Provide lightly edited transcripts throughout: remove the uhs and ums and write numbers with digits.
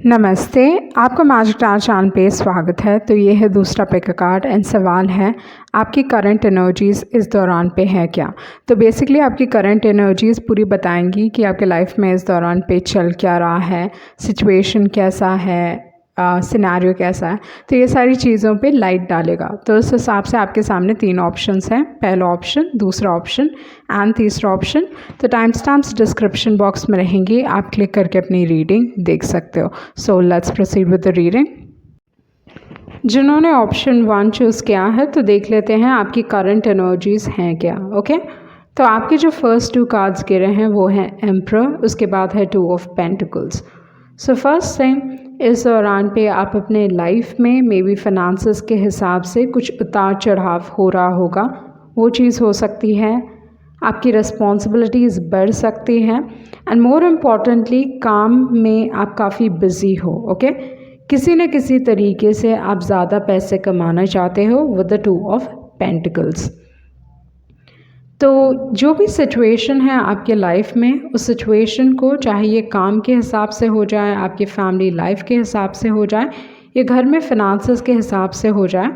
नमस्ते, आपका magic star channel पे स्वागत है। तो ये है दूसरा पिक कार्ड एंड सवाल है आपकी करंट एनर्जीज़ इस दौरान पे है क्या। तो बेसिकली आपकी करंट एनर्जीज़ पूरी बताएंगी कि आपके लाइफ में इस दौरान पे चल क्या रहा है, सिचुएशन कैसा है, सिनेरियो कैसा है। तो ये सारी चीज़ों पे लाइट डालेगा। तो उस हिसाब से आपके सामने 3 ऑप्शंस हैं, पहला ऑप्शन, दूसरा ऑप्शन एंड तीसरा ऑप्शन। तो टाइम स्टैम्प्स डिस्क्रिप्शन बॉक्स में रहेंगी, आप क्लिक करके अपनी रीडिंग देख सकते हो। So let's proceed with the reading. जिन्होंने ऑप्शन 1 चूज़ किया है तो देख लेते हैं आपकी करंट एनर्जीज़ हैं क्या। ओके, तो आपके जो फर्स्ट 2 कार्ड्स गिरे हैं वो हैं एम्परर, उसके बाद है 2 of pentacles. So first thing, इस दौरान पे आप अपने लाइफ में मे बी फाइनेंसेस के हिसाब से कुछ उतार चढ़ाव हो रहा होगा, वो चीज़ हो सकती है। आपकी रिस्पॉन्सिबिलिटीज़ बढ़ सकती हैं एंड मोर इम्पॉर्टेंटली काम में आप काफ़ी बिजी हो। ओके, किसी न किसी तरीके से आप ज़्यादा पैसे कमाना चाहते हो विद द 2 ऑफ पेंटिकल्स। तो जो भी सिचुएशन है आपके लाइफ में, उस सिचुएशन को चाहे ये काम के हिसाब से हो जाए, आपकी फैमिली लाइफ के हिसाब से हो जाए, या घर में फिनांसेस के हिसाब से हो जाए,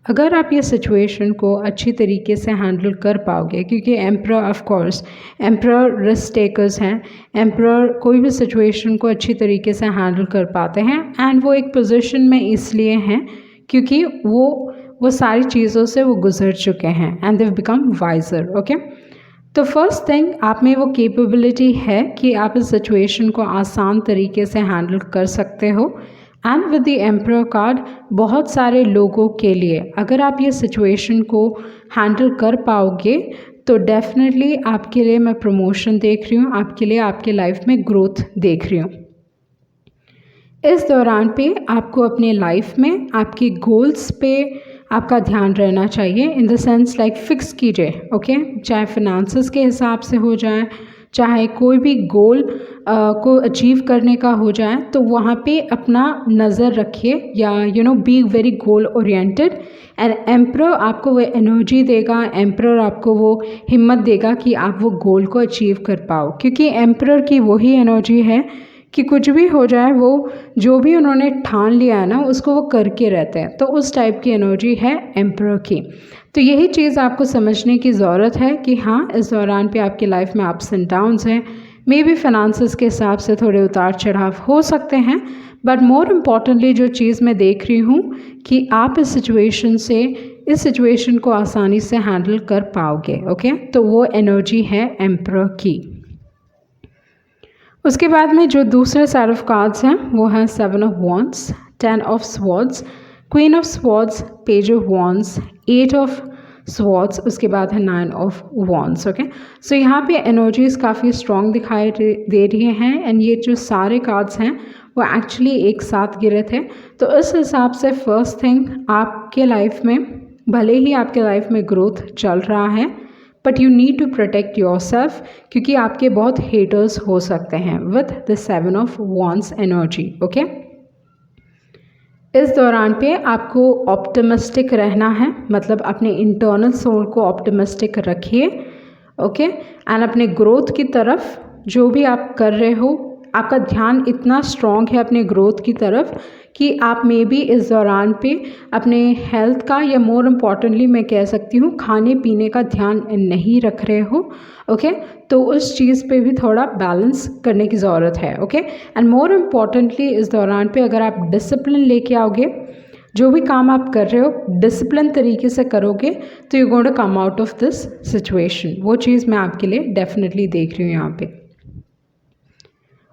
अगर आप ये सिचुएशन को अच्छी तरीके से हैंडल कर पाओगे, क्योंकि emperor of course, emperor risk takers हैं, एम्परर कोई भी सिचुएशन को अच्छी तरीके से हैंडल कर पाते हैं एंड वो एक पोजीशन में इसलिए हैं क्योंकि वो सारी चीज़ों से वो गुजर चुके हैं and they become wiser. Okay, तो फर्स्ट थिंग, आप में वो कैपेबिलिटी है कि आप इस सिचुएशन को आसान तरीके से हैंडल कर सकते हो and with the emperor card बहुत सारे लोगों के लिए अगर आप ये सिचुएशन को हैंडल कर पाओगे तो डेफिनेटली आपके लिए मैं प्रमोशन देख रही हूँ, आपके लिए आपके लाइफ में ग्रोथ देख रही हूँ। इस दौरान पे आपको अपने लाइफ में आपके गोल्स पे आपका ध्यान रहना चाहिए, इन द सेंस लाइक फिक्स कीजिए। ओके, चाहे फिनांसेस के हिसाब से हो जाए, चाहे कोई भी गोल को अचीव करने का हो जाए, तो वहाँ पे अपना नज़र रखिए या be very goal oriented and emperor आपको वो एनर्जी देगा, एम्परर आपको वो हिम्मत देगा कि आप वो गोल को अचीव कर पाओ, क्योंकि एम्परर की वही एनर्जी है कि कुछ भी हो जाए वो जो भी उन्होंने ठान लिया है ना उसको वो करके रहते हैं। तो उस टाइप की एनर्जी है एम्परर की। तो यही चीज़ आपको समझने की ज़रूरत है कि हाँ, इस दौरान पे आपकी लाइफ में अप्स एंड डाउन्स हैं, मे बी फाइनेंसेस के हिसाब से थोड़े उतार चढ़ाव हो सकते हैं, बट मोर इम्पॉर्टेंटली जो चीज़ मैं देख रही हूँ कि आप इस सिचुएशन को आसानी से हैंडल कर पाओगे। ओके, तो वो एनर्जी है एम्परर की। उसके बाद में जो दूसरे सेट ऑफ कार्ड्स हैं वो हैं 7 of wands, 10 of swords, queen of swords, page of wands, 8 of swords, उसके बाद है 9 ऑफ वॉन्ड्स। ओके, सो यहाँ पे एनर्जीज काफ़ी स्ट्रॉन्ग दिखाई दे रही हैं एंड ये जो सारे कार्ड्स हैं वो एक्चुअली एक साथ गिरे थे। तो इस हिसाब से फर्स्ट थिंग, आपके लाइफ में भले ही आपके लाइफ में ग्रोथ चल रहा है but you need to protect yourself, क्योंकि आपके बहुत हेटर्स हो सकते हैं with the 7 of wands energy. Okay, इस दौरान पे आपको ऑप्टिमिस्टिक रहना है, मतलब अपने इंटरनल सोल को ऑप्टिमिस्टिक रखिए। ओके, एंड अपने ग्रोथ की तरफ जो भी आप कर रहे हो, आपका ध्यान इतना स्ट्रॉन्ग है अपने ग्रोथ की तरफ कि आप मे बी इस दौरान पे अपने हेल्थ का या मोर इम्पॉर्टेंटली मैं कह सकती हूँ खाने पीने का ध्यान नहीं रख रहे हो। ओके, तो उस चीज़ पे भी थोड़ा बैलेंस करने की ज़रूरत है। ओके, एंड मोर इम्पॉर्टेंटली इस दौरान पे अगर आप डिसिप्लिन लेके आओगे, जो भी काम आप कर रहे हो डिसिप्लिन तरीके से करोगे, तो you going to come out of this situation. वो चीज़ मैं आपके लिए डेफिनेटली देख रही हूँ यहाँ पे।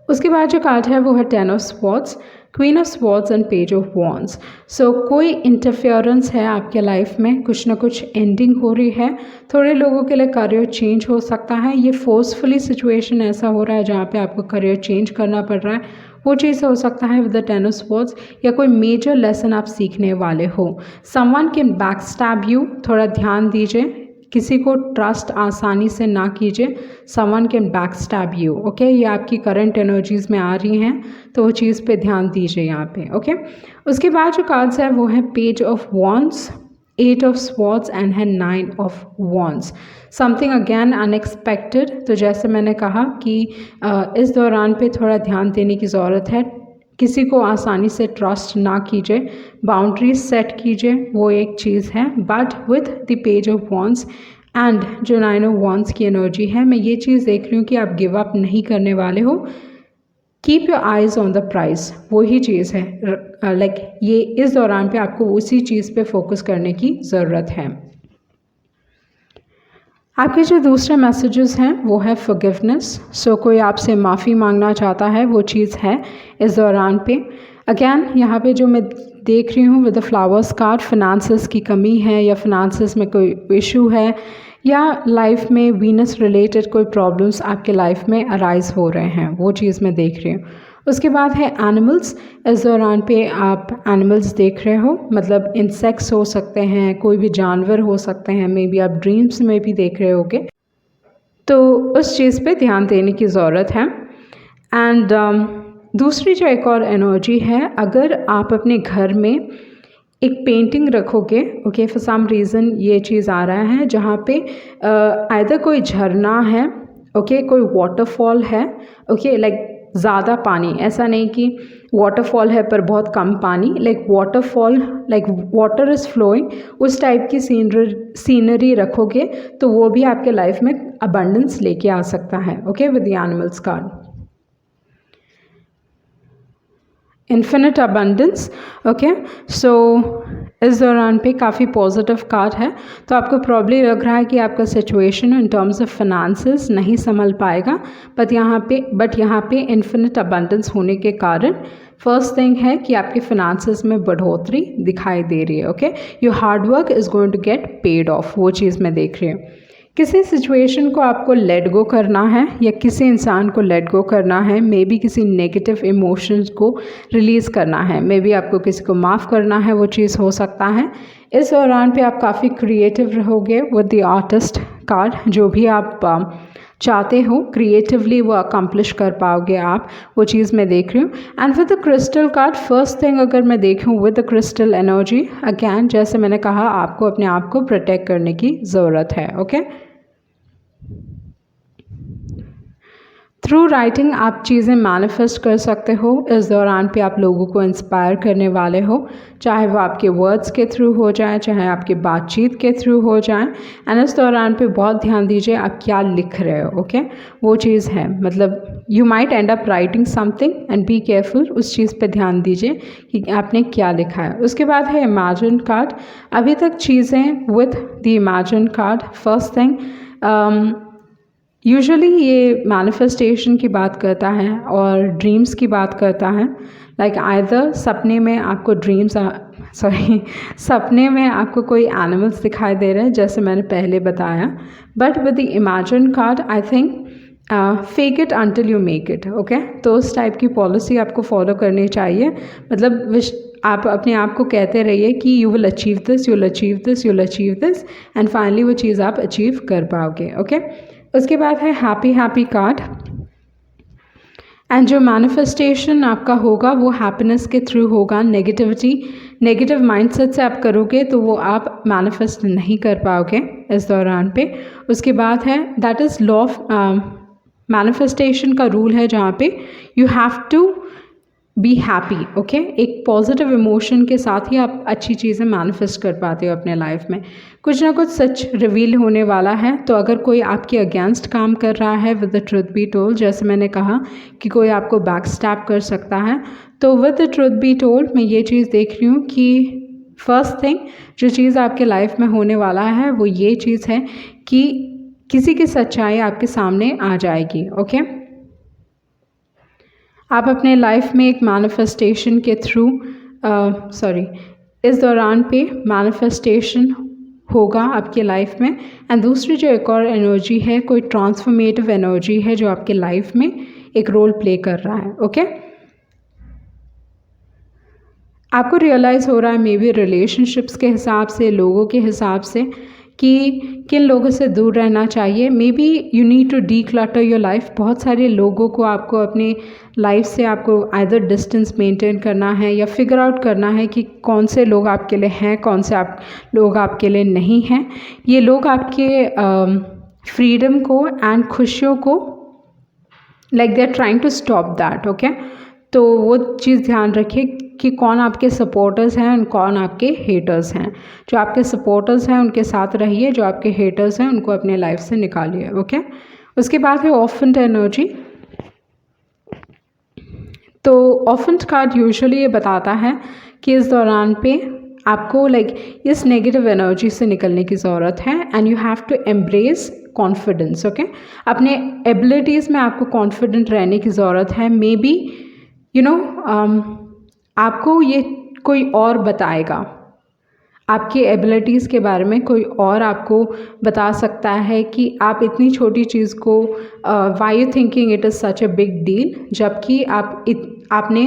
उसके बाद जो कार्ड है वो है 10 of swords, queen of swords and page of wands. So कोई इंटरफेरेंस है आपके लाइफ में, कुछ ना कुछ एंडिंग हो रही है, थोड़े लोगों के लिए करियर चेंज हो सकता है। ये फोर्सफुली सिचुएशन ऐसा हो रहा है जहाँ पे आपको करियर चेंज करना पड़ रहा है, वो चीज़ हो सकता है विद द 10 ऑफ स्वॉर्ड्स, या कोई मेजर लेसन आप सीखने वाले हो। Someone can back stab you, थोड़ा ध्यान दीजिए, किसी को ट्रस्ट आसानी से ना कीजिए। Someone can back stab you. Okay, ये आपकी करंट एनर्जीज में आ रही हैं, तो वो चीज़ पे ध्यान दीजिए यहाँ पे। ओके, उसके बाद जो कार्ड्स है वो है page of wands, 8 of swords and है 9 of wands. Something again unexpected. तो जैसे मैंने कहा कि इस दौरान पे थोड़ा ध्यान देने की ज़रूरत है किसी को आसानी से ट्रस्ट ना कीजिए, बाउंड्रीज सेट कीजिए, वो एक चीज़ है। But with the page of wands and जो 9 ऑफ वॉन्ड्स की एनर्जी है, मैं ये चीज़ देख रही हूँ कि आप गिव अप नहीं करने वाले हो। Keep your eyes on the prize, वही चीज़ है। लाइक ये इस दौरान पे आपको उसी चीज़ पे फोकस करने की ज़रूरत है। आपके जो दूसरे मैसेजेस हैं वो है फॉरगिवनेस। सो कोई आपसे माफ़ी मांगना चाहता है, वो चीज़ है इस दौरान पे। अगैन यहाँ पे जो मैं देख रही हूँ विद द फ्लावर्स कार्ड, फिनांसेस की कमी है या फिनांसेस में कोई इशू है या लाइफ में वीनस रिलेटेड कोई प्रॉब्लम्स आपके लाइफ में अराइज हो रहे हैं, वो चीज़ मैं देख रही हूँ। उसके बाद है एनिमल्स। इस दौरान पे आप एनिमल्स देख रहे हो, मतलब इंसेक्ट्स हो सकते हैं, कोई भी जानवर हो सकते हैं, मे बी आप ड्रीम्स में भी देख रहे होगे, तो उस चीज़ पे ध्यान देने की ज़रूरत है। एंड दूसरी जो एक और एनर्जी है, अगर आप अपने घर में एक पेंटिंग रखोगे, ओके, फॉर सम रीज़न ये चीज़ आ रहा है जहाँ पे आइदर कोई झरना है, ओके, कोई वाटरफॉल है, ओके, लाइक ज़्यादा पानी, ऐसा नहीं कि वाटरफॉल है पर बहुत कम पानी, like waterfall, like water is flowing, उस टाइप की सीनरी रखोगे तो वो भी आपके लाइफ में अबंडेंस लेके आ सकता है। Okay, with the animals card, infinite abundance. Okay, so इस दौरान पे काफ़ी पॉजिटिव कार्ड है, तो आपको प्रॉब्ली लग रहा है कि आपका सिचुएशन इन टर्म्स ऑफ फिनांसेस नहीं संभल पाएगा, बट यहाँ पे इन्फिनिट अबंडेंस होने के कारण फर्स्ट थिंग है कि आपके फिनांसेस में बढ़ोतरी दिखाई दे रही है। Okay, your hard work is going to get paid off, वो चीज़ मैं देख रही हूँ। किसी सिचुएशन को आपको लेट गो करना है या किसी इंसान को लेट गो करना है, मे बी किसी नेगेटिव इमोशंस को रिलीज़ करना है, मे बी आपको किसी को माफ़ करना है, वो चीज़ हो सकता है। इस दौरान पे आप काफ़ी क्रिएटिव रहोगे विद द आर्टिस्ट कार्ड, जो भी आप चाहते हो क्रिएटिवली वो अकम्प्लिश कर पाओगे आप, वो चीज़ मैं देख रही हूँ। And with the crystal card, first thing अगर मैं देखूँ with the crystal energy, again जैसे मैंने कहा आपको अपने आप को प्रोटेक्ट करने की ज़रूरत है। ओके, थ्रू राइटिंग आप चीज़ें मैनिफेस्ट कर सकते हो। इस दौरान पे आप लोगों को इंस्पायर करने वाले हो, चाहे वो आपके वर्ड्स के थ्रू हो जाए, चाहे आपकी बातचीत के थ्रू हो जाए। एंड इस दौरान पे बहुत ध्यान दीजिए आप क्या लिख रहे हो। ओके, वो चीज़ है, मतलब you might and up writing something and be careful, उस चीज़ पे ध्यान दीजिए कि आपने क्या लिखा है। उसके बाद है इमेजिन कार्ड। अभी तक चीज़ें with the imagine card, first thing usually ये मैनिफेस्टेशन की बात करता है और ड्रीम्स की बात करता है। लाइक आइदर सपने में आपको सपने में आपको कोई एनिमल्स दिखाई दे रहे हैं, जैसे मैंने पहले बताया। But with the imagine card I think fake it until you make it. Okay, तो उस टाइप की पॉलिसी आपको फॉलो करनी चाहिए। मतलब आप अपने आप को कहते रहिए कि you will achieve this, you will achieve this, you will achieve this, and finally वो चीज़ आप अचीव कर पाओगे। ओके, उसके बाद है हैप्पी कार्ड। एंड जो मैनिफेस्टेशन आपका होगा वो हैप्पीनेस के थ्रू होगा। नेगेटिव माइंडसेट से आप करोगे तो वो आप मैनिफेस्ट नहीं कर पाओगे इस दौरान पे। उसके बाद है that is law of manifestation का रूल है, जहाँ पे you have to be happy. Okay, एक पॉजिटिव इमोशन के साथ ही आप अच्छी चीज़ें मैनिफेस्ट कर पाते हो अपने लाइफ में। कुछ ना कुछ सच रिवील होने वाला है, तो अगर कोई आपके अगेंस्ट काम कर रहा है, with the truth be told, जैसे मैंने कहा कि कोई आपको बैक स्टैप कर सकता है, तो with the truth be told मैं ये चीज़ देख रही हूँ कि फर्स्ट थिंग जो चीज़ आपके लाइफ में होने वाला है वो ये चीज़ है कि किसी की सच्चाई आपके सामने आ जाएगी। ओके, आप अपने लाइफ में एक मैनिफेस्टेशन के थ्रू इस दौरान पे मैनिफेस्टेशन होगा आपके लाइफ में। एंड दूसरी जो एक और एनर्जी है, कोई ट्रांसफॉर्मेटिव एनर्जी है जो आपके लाइफ में एक रोल प्ले कर रहा है। ओके, आपको रियलाइज़ हो रहा है मे बी रिलेशनशिप्स के हिसाब से, लोगों के हिसाब से, कि किन लोगों से दूर रहना चाहिए। Maybe you need to declutter your life. बहुत सारे लोगों को आपको अपनी लाइफ से आपको आइदर डिस्टेंस मेंटेन करना है या फिगर आउट करना है कि कौन से लोग आपके लिए हैं, कौन से लोग आपके लिए नहीं हैं। ये लोग आपके फ्रीडम को एंड खुशियों को, like they are trying to stop that. Okay, तो वो चीज़ ध्यान रखिए कि कौन आपके सपोर्टर्स हैं और कौन आपके हेटर्स हैं। जो आपके सपोर्टर्स हैं उनके साथ रहिए, जो आपके हेटर्स हैं उनको अपने लाइफ से निकालिए। ओके, उसके बाद है ऑफेंट एनर्जी। तो ऑफेंट कार्ड यूजुअली ये बताता है कि इस दौरान पे आपको इस नेगेटिव एनर्जी से निकलने की ज़रूरत है and you have to embrace confidence. Okay, अपने एबिलिटीज़ में आपको कॉन्फिडेंट रहने की ज़रूरत है। मे बी आपको ये कोई और बताएगा, आपकी एबिलिटीज़ के बारे में कोई और आपको बता सकता है कि आप इतनी छोटी चीज़ को why you thinking it is such a big deal, जबकि आपने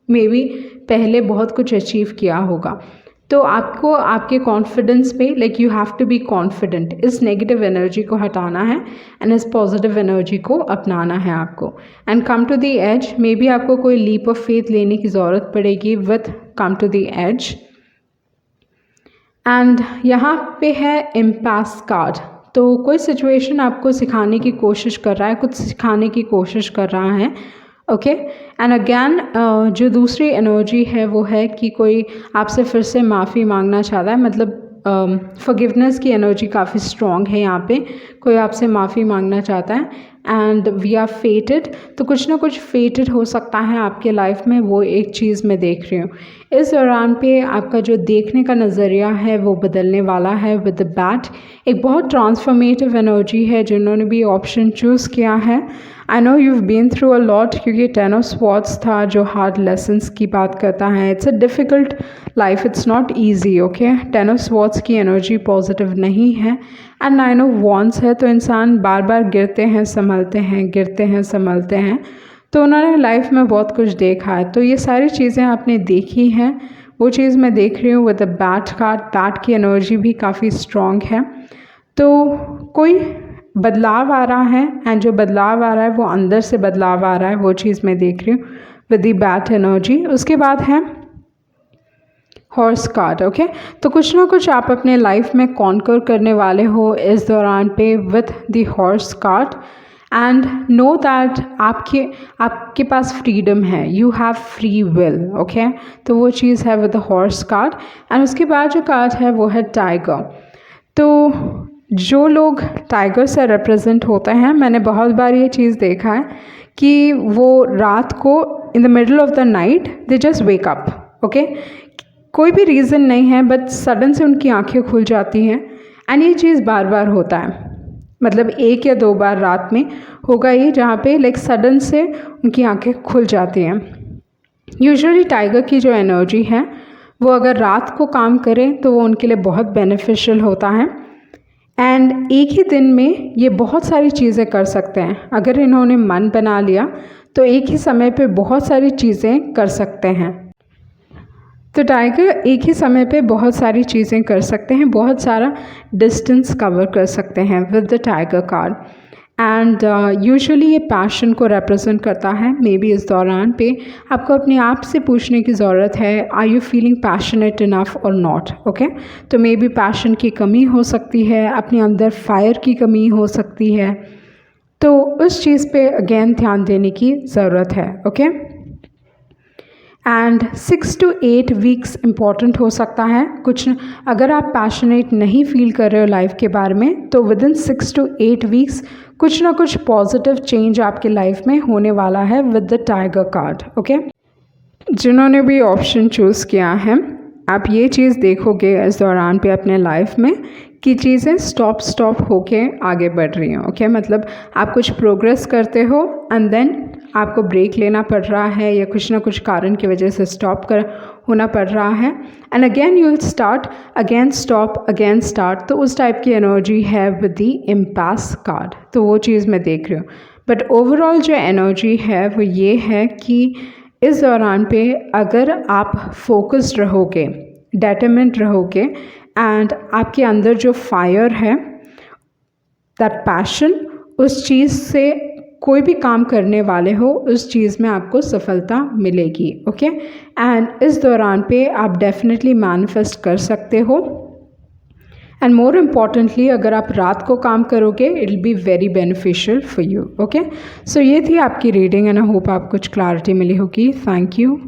मे बी पहले बहुत कुछ अचीव किया होगा। तो आपको आपके कॉन्फिडेंस पे you have to be confident. इस नेगेटिव एनर्जी को हटाना है एंड इस पॉजिटिव एनर्जी को अपनाना है आपको and come to the edge. Maybe आपको कोई लीप ऑफ फेथ लेने की ज़रूरत पड़ेगी with come to the edge. And यहाँ पे है इम्पास कार्ड। तो कोई सिचुएशन आपको सिखाने की कोशिश कर रहा है, कुछ सिखाने की कोशिश कर रहा है। ओके, एंड अगैन जो दूसरी एनर्जी है वो है कि कोई आपसे फिर से माफ़ी मांगना चाहता है। मतलब फॉरगिवनेस की एनर्जी काफ़ी स्ट्रॉन्ग है यहाँ पे। कोई आपसे माफ़ी मांगना चाहता है एंड वी आर फेटेड। तो कुछ ना कुछ फेटेड हो सकता है आपके लाइफ में, वो एक चीज़ मैं देख रही हूँ। इस दौरान पे आपका जो देखने का नज़रिया है वो बदलने वाला है विद द बैट। एक बहुत ट्रांसफॉर्मेटिव एनर्जी है। जिन्होंने भी ऑप्शन चूज़ किया है, I know you been through a lot, क्योंकि 10 ऑफ स्वॉर्ड्स था जो हार्ड लेसन्स की बात करता है। It's a difficult life, it's not easy. Okay, 10 of swords की एनर्जी पॉजिटिव नहीं है एंड 9 ऑफ वॉन्ड्स है। तो इंसान बार बार गिरते हैं संभलते हैं, गिरते हैं संभलते हैं। तो उन्होंने लाइफ में बहुत कुछ देखा है। तो ये सारी चीज़ें आपने देखी हैं, वो चीज़ मैं देख रही हूँ with the bat card. Bat की एनर्जी भी काफ़ी स्ट्रॉन्ग है। तो कोई बदलाव आ रहा है एंड जो बदलाव आ रहा है वो अंदर से बदलाव आ रहा है, वो चीज़ मैं देख रही हूँ विद द बैट एनर्जी। उसके बाद है हॉर्स कार्ड। ओके, तो कुछ ना कुछ आप अपने लाइफ में कॉन्कर करने वाले हो इस दौरान पे with the horse cart and know that आपके पास फ्रीडम है, you have free will. Okay, तो वो चीज़ है with the horse cart. And उसके बाद जो कार्ड है वो है टाइगर। तो जो लोग टाइगर से रिप्रेजेंट होते हैं, मैंने बहुत बार ये चीज़ देखा है कि वो रात को in the middle of the night they just wake up. Okay, कोई भी रीज़न नहीं है बट सडन से उनकी आंखें खुल जाती हैं एंड ये चीज़ बार बार होता है। मतलब 1 या 2 बार रात में होगा ये, जहाँ पे सडन से उनकी आंखें खुल जाती हैं। यूजुअली टाइगर की जो एनर्जी है वो अगर रात को काम करें तो वो उनके लिए बहुत बेनिफिशियल होता है एंड एक ही दिन में ये बहुत सारी चीज़ें कर सकते हैं। अगर इन्होंने मन बना लिया तो एक ही समय पे बहुत सारी चीज़ें कर सकते हैं। तो टाइगर एक ही समय पे बहुत सारी चीज़ें कर सकते हैं, बहुत सारा डिस्टेंस कवर कर सकते हैं with the tiger card and usually ये पैशन को रिप्रेजेंट करता है। मे बी इस दौरान पे आपको अपने आप से पूछने की ज़रूरत है, are you feeling passionate enough और नॉट। ओके, तो मे बी पैशन की कमी हो सकती है, अपने अंदर फायर की कमी हो सकती है। तो उस चीज़ पे अगेन ध्यान देने की ज़रूरत है। Okay, and 6 to 8 weeks important हो सकता है। कुछ अगर आप पैशनेट नहीं फील कर रहे हो लाइफ के बारे में, तो विद इन 6 to 8 वीक्स कुछ ना कुछ पॉजिटिव चेंज आपके लाइफ में होने वाला है with the tiger card. Okay, जिन्होंने भी ऑप्शन चूज़ किया है, आप ये चीज़ देखोगे इस दौरान पे अपने लाइफ में कि चीज़ें स्टॉप होके आगे बढ़ रही हैं। ओके, मतलब आप कुछ प्रोग्रेस करते हो एंड देन आपको ब्रेक लेना पड़ रहा है या कुछ ना कुछ कारण की वजह से होना पड़ रहा है and again you will start, again stop, again start. तो उस टाइप की एनर्जी है विद द इम्पास कार्ड। तो वो चीज़ मैं देख रही हूँ। बट ओवरऑल जो एनर्जी है वो ये है कि इस दौरान पे अगर आप फोकस्ड रहोगे, डिटरमिन्ड रहोगे एंड आपके अंदर जो फायर है, दैट पैशन, उस चीज़ से कोई भी काम करने वाले हो उस चीज़ में आपको सफलता मिलेगी। ओके, एंड इस दौरान पे आप डेफिनेटली मैनिफेस्ट कर सकते हो एंड मोर इम्पॉर्टेंटली अगर आप रात को काम करोगे it will be very beneficial for you. Okay, so ये थी आपकी रीडिंग एंड आई होप आप कुछ क्लैरिटी मिली होगी। Thank you.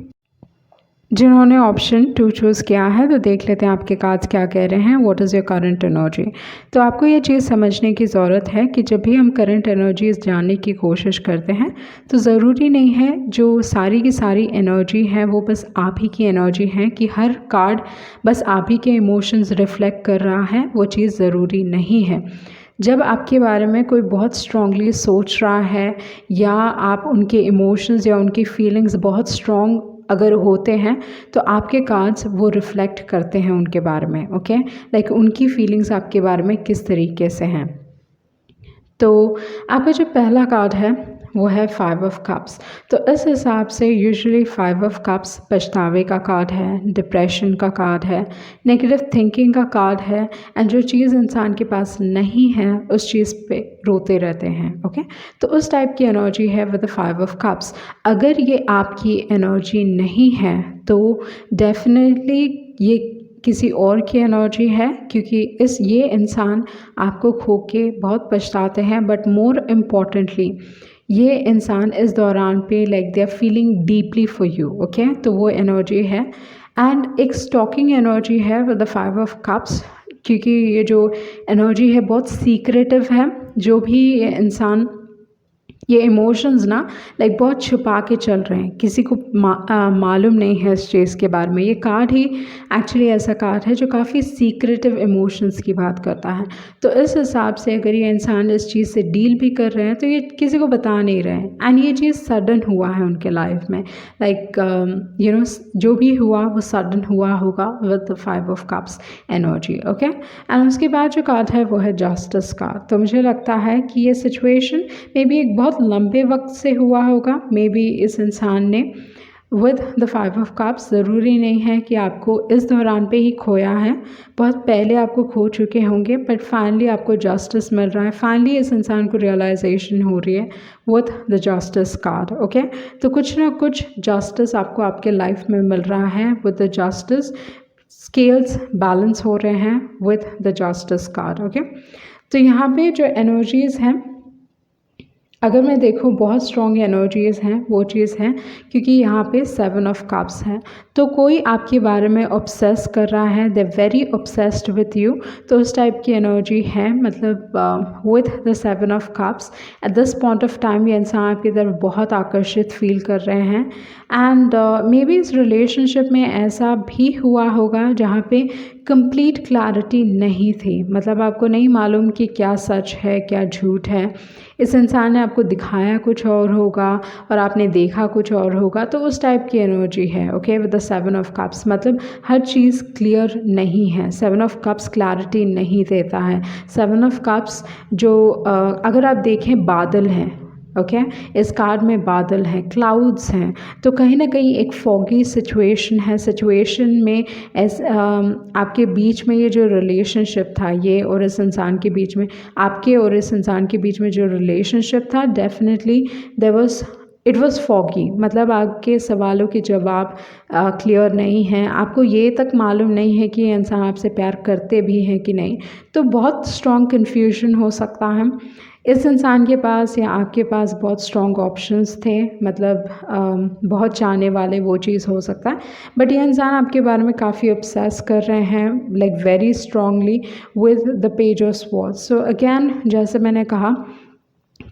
जिन्होंने ऑप्शन 2 चूज़ किया है तो देख लेते हैं आपके कार्ड्स क्या कह रहे हैं। What is your current energy. तो आपको ये चीज़ समझने की ज़रूरत है कि जब भी हम करंट एनर्जीज जानने की कोशिश करते हैं तो ज़रूरी नहीं है जो सारी की सारी एनर्जी है वो बस आप ही की एनर्जी है, कि हर कार्ड बस आप ही के इमोशंस रिफ्लेक्ट कर रहा है, वो चीज़ ज़रूरी नहीं है। जब आपके बारे में कोई बहुत स्ट्रांगली सोच रहा है या आप उनके इमोशंस या उनकी फीलिंग्स बहुत स्ट्रॉन्ग अगर होते हैं तो आपके कार्ड्स वो रिफ़्लेक्ट करते हैं उनके बारे में। ओके, लाइक उनकी फीलिंग्स आपके बारे में किस तरीके से हैं। तो आपका जो पहला कार्ड है वो है 5 ऑफ कप्स। तो इस हिसाब से यूजुअली 5 ऑफ कप्स पछतावे का कार्ड है, डिप्रेशन का कार्ड है, नेगेटिव थिंकिंग का कार्ड है, एंड जो चीज़ इंसान के पास नहीं है उस चीज़ पे रोते रहते हैं। ओके, तो उस टाइप की एनर्जी है विद द 5 ऑफ कप्स। अगर ये आपकी एनर्जी नहीं है तो डेफिनेटली ये किसी और की एनर्जी है, क्योंकि ये इंसान आपको खो के बहुत पछताते हैं, बट मोर इम्पॉर्टेंटली ये इंसान इस दौरान पे like they are feeling deeply for you. Okay, तो वो एनर्जी है। एंड एक स्टॉकिंग एनर्जी है विद द 5 ऑफ कप्स, क्योंकि ये जो एनर्जी है बहुत सीक्रेटिव है। जो भी ये इंसान ये इमोशंस ना लाइक बहुत छुपा के चल रहे हैं, किसी को मालूम नहीं है इस चीज़ के बारे में। ये कार्ड ही एक्चुअली ऐसा कार्ड है जो काफ़ी सीक्रेटिव इमोशंस की बात करता है। तो इस हिसाब से अगर ये इंसान इस चीज़ से डील भी कर रहे हैं तो ये किसी को बता नहीं रहे हैं, एंड ये चीज़ सडन हुआ है उनके लाइफ में। लाइक यू नो जो भी हुआ वो सडन हुआ होगा with the 5 of cups energy. Okay, and उसके बाद जो कार्ड है वो है जस्टिस का। तो मुझे लगता है कि ये सिचुएशन मे बी एक बहुत लंबे वक्त से हुआ होगा। मे बी इस इंसान ने विद द 5 ऑफ कप्स, ज़रूरी नहीं है कि आपको इस दौरान पे ही खोया है, बहुत पहले आपको खो चुके होंगे, बट फाइनली आपको जस्टिस मिल रहा है। फाइनली इस इंसान को रियलाइजेशन हो रही है with the justice card. Okay, तो कुछ ना कुछ जस्टिस आपको आपके लाइफ में मिल रहा है with the justice. Scales balance हो रहे हैं with the justice card. Okay, तो यहाँ पे जो एनर्जीज़ हैं अगर मैं देखूँ बहुत स्ट्रॉन्ग एनर्जीज़ हैं, वो चीज़ है क्योंकि यहाँ पे 7 ऑफ कप्स है। तो कोई आपके बारे में ऑब्सेस कर रहा है, they very obsessed with you, तो उस टाइप की एनर्जी है। मतलब with the 7 of cups at this point of time ये इंसान आपकी तरफ बहुत आकर्षित फील कर रहे हैं। एंड मे बी इस रिलेशनशिप में ऐसा भी हुआ होगा जहाँ पे कंप्लीट क्लैरिटी नहीं थी, मतलब आपको नहीं मालूम कि क्या सच है क्या झूठ है। इस इंसान ने आपको दिखाया कुछ और होगा और आपने देखा कुछ और होगा, तो उस टाइप की एनर्जी है। Okay, with the 7 of cups मतलब हर चीज़ क्लियर नहीं है। 7 ऑफ कप्स क्लैरिटी नहीं देता है। 7 ऑफ कप्स जो अगर आप देखें बादल हैं। ओके, इस कार्ड में बादल हैं, क्लाउड्स हैं, तो कहीं ना कहीं एक फॉगी सिचुएशन है। सिचुएशन में आपके बीच में ये जो रिलेशनशिप था, ये और इस इंसान के बीच में, आपके और इस इंसान के बीच में जो रिलेशनशिप था, डेफिनेटली इट वॉज़ फॉगी। मतलब आपके सवालों के जवाब क्लियर नहीं हैं, आपको ये तक मालूम नहीं है कि ये इंसान आपसे प्यार करते भी हैं कि नहीं। तो बहुत स्ट्रॉन्ग कन्फ्यूजन हो सकता है। इस इंसान के पास या आपके पास बहुत स्ट्रॉन्ग ऑप्शंस थे, मतलब बहुत चाहने वाले, वो चीज़ हो सकता है। बट ये इंसान आपके बारे में काफ़ी ऑब्सेस कर रहे हैं like very strongly with the page of swords. So again जैसे मैंने कहा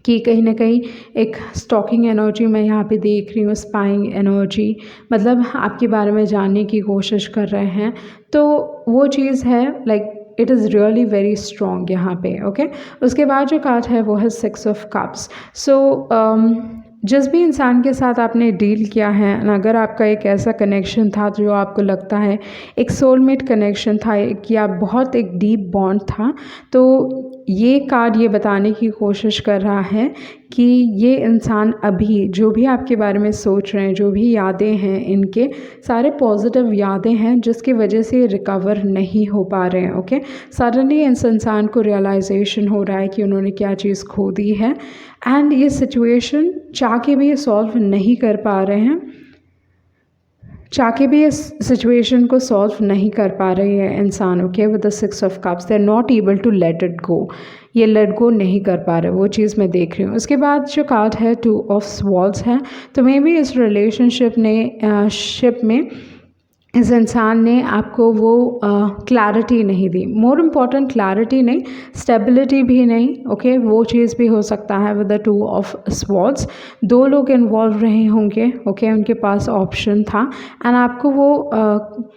कि कहीं ना कहीं एक स्टॉकिंग एनर्जी मैं यहाँ पे देख रही हूँ, स्पाइंग एनर्जी, मतलब आपके बारे में जानने की कोशिश कर रहे हैं। तो वो चीज़ है like it is really very strong यहाँ पे। ओके, उसके बाद जो कार्ड है वो है 6 ऑफ कप्स। सो जिस भी इंसान के साथ आपने डील किया है, अगर आपका एक ऐसा कनेक्शन था जो आपको लगता है एक सोलमेट कनेक्शन था, कि आप बहुत एक डीप बॉन्ड था, तो ये कार्ड ये बताने की कोशिश कर रहा है कि ये इंसान अभी जो भी आपके बारे में सोच रहे हैं, जो भी यादें हैं, इनके सारे पॉजिटिव यादें हैं जिसकी वजह से ये रिकवर नहीं हो पा रहे हैं। ओके, सडनली इस इंसान को रियलाइजेशन हो रहा है कि उन्होंने क्या चीज़ खो दी है, एंड ये सिचुएशन चाह के भी ये सॉल्व नहीं कर पा रहे हैं। चाह के भी इस सिचुएशन को सॉल्व नहीं कर पा रही है इंसान, okay, with the 6 of cups, they are not able to let it go, ये लेट गो नहीं कर पा रहे, वो चीज़ मैं देख रही हूँ। उसके बाद जो कार्ड है 2 ऑफ स्वॉर्ड्स है, तो मे बी इस रिलेशनशिप में इस इंसान ने आपको वो क्लैरिटी नहीं दी, मोर इम्पॉर्टेंट क्लैरिटी नहीं, स्टेबिलिटी भी नहीं, ओके, वो चीज़ भी हो सकता है विद द 2 ऑफ स्वॉर्ड्स। 2 लोग इन्वॉल्व रहे होंगे, ओके, उनके पास ऑप्शन था एंड आपको वो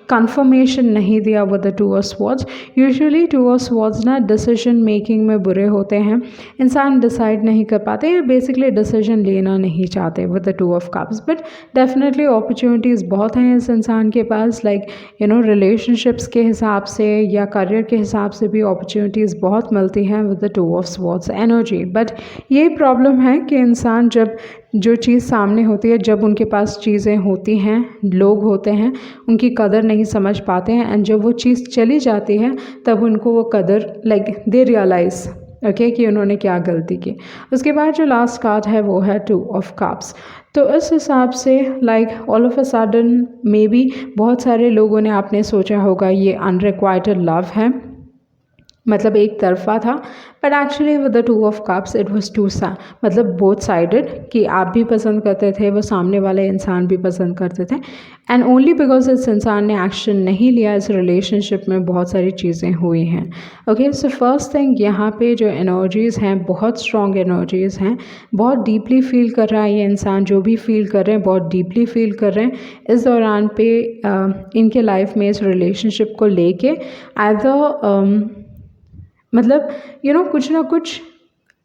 कंफर्मेशन नहीं दिया with the 2 of swords. Usually 2 of swords ना डिसीजन मेकिंग में बुरे होते हैं, इंसान डिसाइड नहीं कर पाते, ये बेसिकली डिसीजन लेना नहीं चाहते with the 2 of cups. But definitely opportunities बहुत हैं इस इंसान के पास, लाइक रिलेशनशिप्स के हिसाब से या करियर के हिसाब से भी अपॉर्चुनिटीज़ बहुत मिलती हैं with the 2 of swords energy. But ये प्रॉब्लम है कि इंसान जब जो चीज़ सामने होती है, जब उनके पास चीज़ें होती हैं, लोग होते हैं, उनकी कदर नहीं समझ पाते हैं एंड जब वो चीज़ चली जाती है तब उनको वो कदर दे रियलाइज़, ओके, कि उन्होंने क्या गलती की। उसके बाद जो लास्ट कार्ड है वो है 2 ऑफ कप्स। तो इस हिसाब से all of a sudden may be बहुत सारे लोगों ने आपने सोचा होगा ये अनरिक्वाइटेड लव है, मतलब एक तरफा था, but actually with the 2 of cups it was two both sided, कि आप भी पसंद करते थे, वो सामने वाले इंसान भी पसंद करते थे एंड ओनली बिकॉज इस इंसान ने एक्शन नहीं लिया, इस रिलेशनशिप में बहुत सारी चीज़ें हुई हैं। ओके, सो फर्स्ट थिंग यहाँ पे जो एनर्जीज़ हैं बहुत स्ट्रॉन्ग एनर्जीज़ हैं, बहुत डीपली फील कर रहा है ये इंसान, जो भी फील कर रहे हैं बहुत डीपली फील कर रहे हैं इस दौरान पे इनके लाइफ में इस रिलेशनशिप को लेके कुछ ना कुछ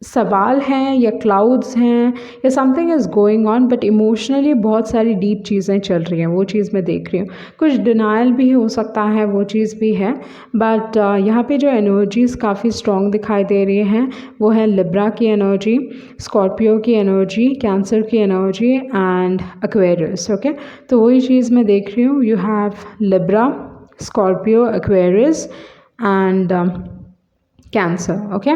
सवाल हैं या क्लाउड्स हैं या something is going on, but emotionally बहुत सारी डीप चीज़ें चल रही हैं, वो चीज़ मैं देख रही हूँ। कुछ डिनाइल भी हो सकता है, वो चीज़ भी है, बट यहाँ पे जो एनर्जीज़ काफ़ी स्ट्रॉन्ग दिखाई दे रही हैं वो है लिब्रा की एनर्जी, स्कॉर्पियो की एनर्जी, कैंसर की एनर्जी एंड एक्वेरियस। ओके, तो वही चीज़ मैं देख रही हूँ, you have Libra, Scorpio, Aquarius and cancer. Okay,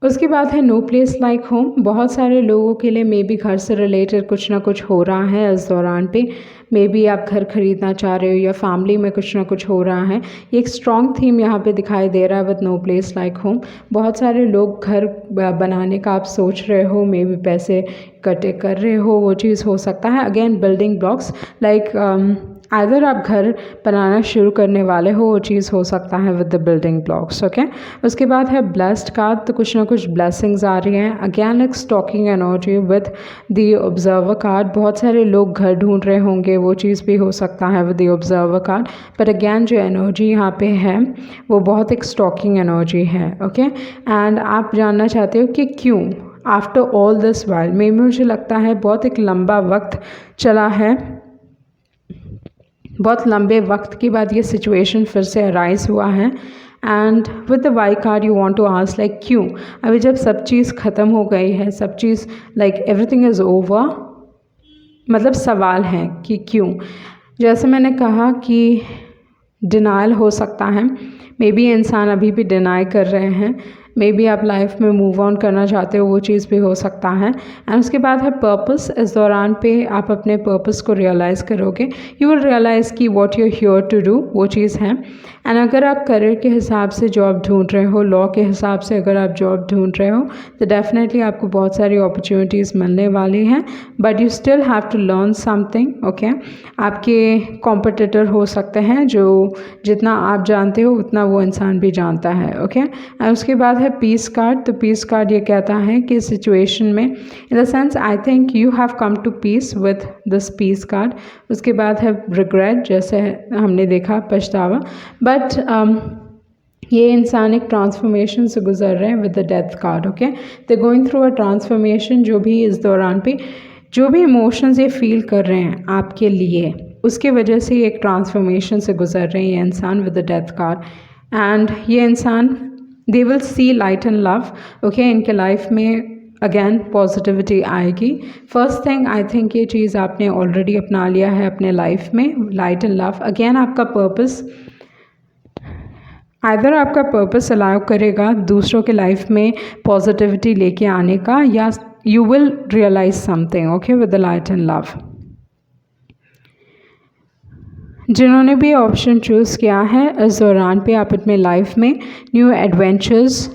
उसके बाद है नो प्लेस लाइक होम। बहुत सारे लोगों के लिए मे बी घर से रिलेटेड कुछ ना कुछ हो रहा है इस दौरान पे, मे बी आप घर खरीदना चाह रहे हो या फैमिली में कुछ ना कुछ हो रहा है, ये एक स्ट्रॉन्ग थीम यहाँ पे दिखाई दे रहा है with no place like home. बहुत सारे लोग घर बनाने का आप सोच रहे हो, मे बी पैसे इकट्ठे कर रहे हो, वो चीज़ हो सकता है। अगेन बिल्डिंग ब्लॉक्स अगर आप घर बनाना शुरू करने वाले हो, वो चीज़ हो सकता है with the building blocks. Okay, उसके बाद है ब्लेस्ड कार्ड, तो कुछ ना कुछ ब्लेसिंग्स आ रही हैं। अगेन एक stalking energy with the observer card, बहुत सारे लोग घर ढूंढ रहे होंगे, वो चीज़ भी हो सकता है with the observer card. But again जो एनर्जी यहाँ पे है वो बहुत एक स्टॉकिंग एनर्जी है। ओके, एंड आप जानना चाहते हो कि क्यों आफ्टर ऑल दिस वाइल, मुझे लगता है बहुत एक लंबा वक्त चला है, बहुत लंबे वक्त के बाद ये सिचुएशन फिर से अराइज हुआ है and with the why card you want to ask क्यों, अभी जब सब चीज़ ख़त्म हो गई है, सब चीज़ एवरीथिंग इज़ ओवर, सवाल है कि क्यों। जैसे मैंने कहा कि डिनाइल हो सकता है, मे बी इंसान अभी भी डिनाई कर रहे हैं, मे बी आप लाइफ में मूव ऑन करना चाहते हो, वो चीज़ भी हो सकता है। एंड उसके बाद है पर्पस, इस दौरान पे आप अपने पर्पस को रियलाइज़ करोगे, यू विल रियलाइज़ कि what you here to do, वो चीज़ है। एंड अगर आप करियर के हिसाब से जॉब ढूंढ रहे हो, लॉ के हिसाब से अगर आप जॉब ढूंढ रहे हो, तो डेफिनेटली आपको बहुत सारी अपॉर्चुनिटीज़ मिलने वाली हैं, but you still have to learn something. Okay, आपके कॉम्पिटिटर हो सकते हैं जो जितना आप जानते हो उतना वो इंसान भी जानता है। ओके, एंड उसके बाद है पीस कार्ड, तो पीस कार्ड ये कहता है कि सिचुएशन में in the sense I think you have come to peace with this peace card. उसके बाद है रिग्रेट, जैसे हमने देखा पछतावा, बट ये इंसान एक ट्रांसफॉर्मेशन से गुजर रहे हैं with the death card. Okay, they going through a transformation, जो भी इस दौरान पे जो भी इमोशंस ये फील कर रहे हैं आपके लिए, उसके वजह से एक ट्रांसफॉर्मेशन से गुजर रहे हैं ये इंसान with the death card. And ये इंसान they will see light and love. Okay, इनके लाइफ में अगेन पॉजिटिविटी आएगी। फर्स्ट थिंग आई थिंक ये चीज़ आपने ऑलरेडी अपना लिया है अपने लाइफ में, लाइट एंड लव। अगेन आपका पर्पस, आइदर आपका पर्पस अलाउ करेगा दूसरों के लाइफ में पॉजिटिविटी लेके आने का, या you will realize something, okay, with the light and love. जिन्होंने भी ऑप्शन चूज़ किया है, इस दौरान पे आप अपने लाइफ में न्यू एडवेंचर्स,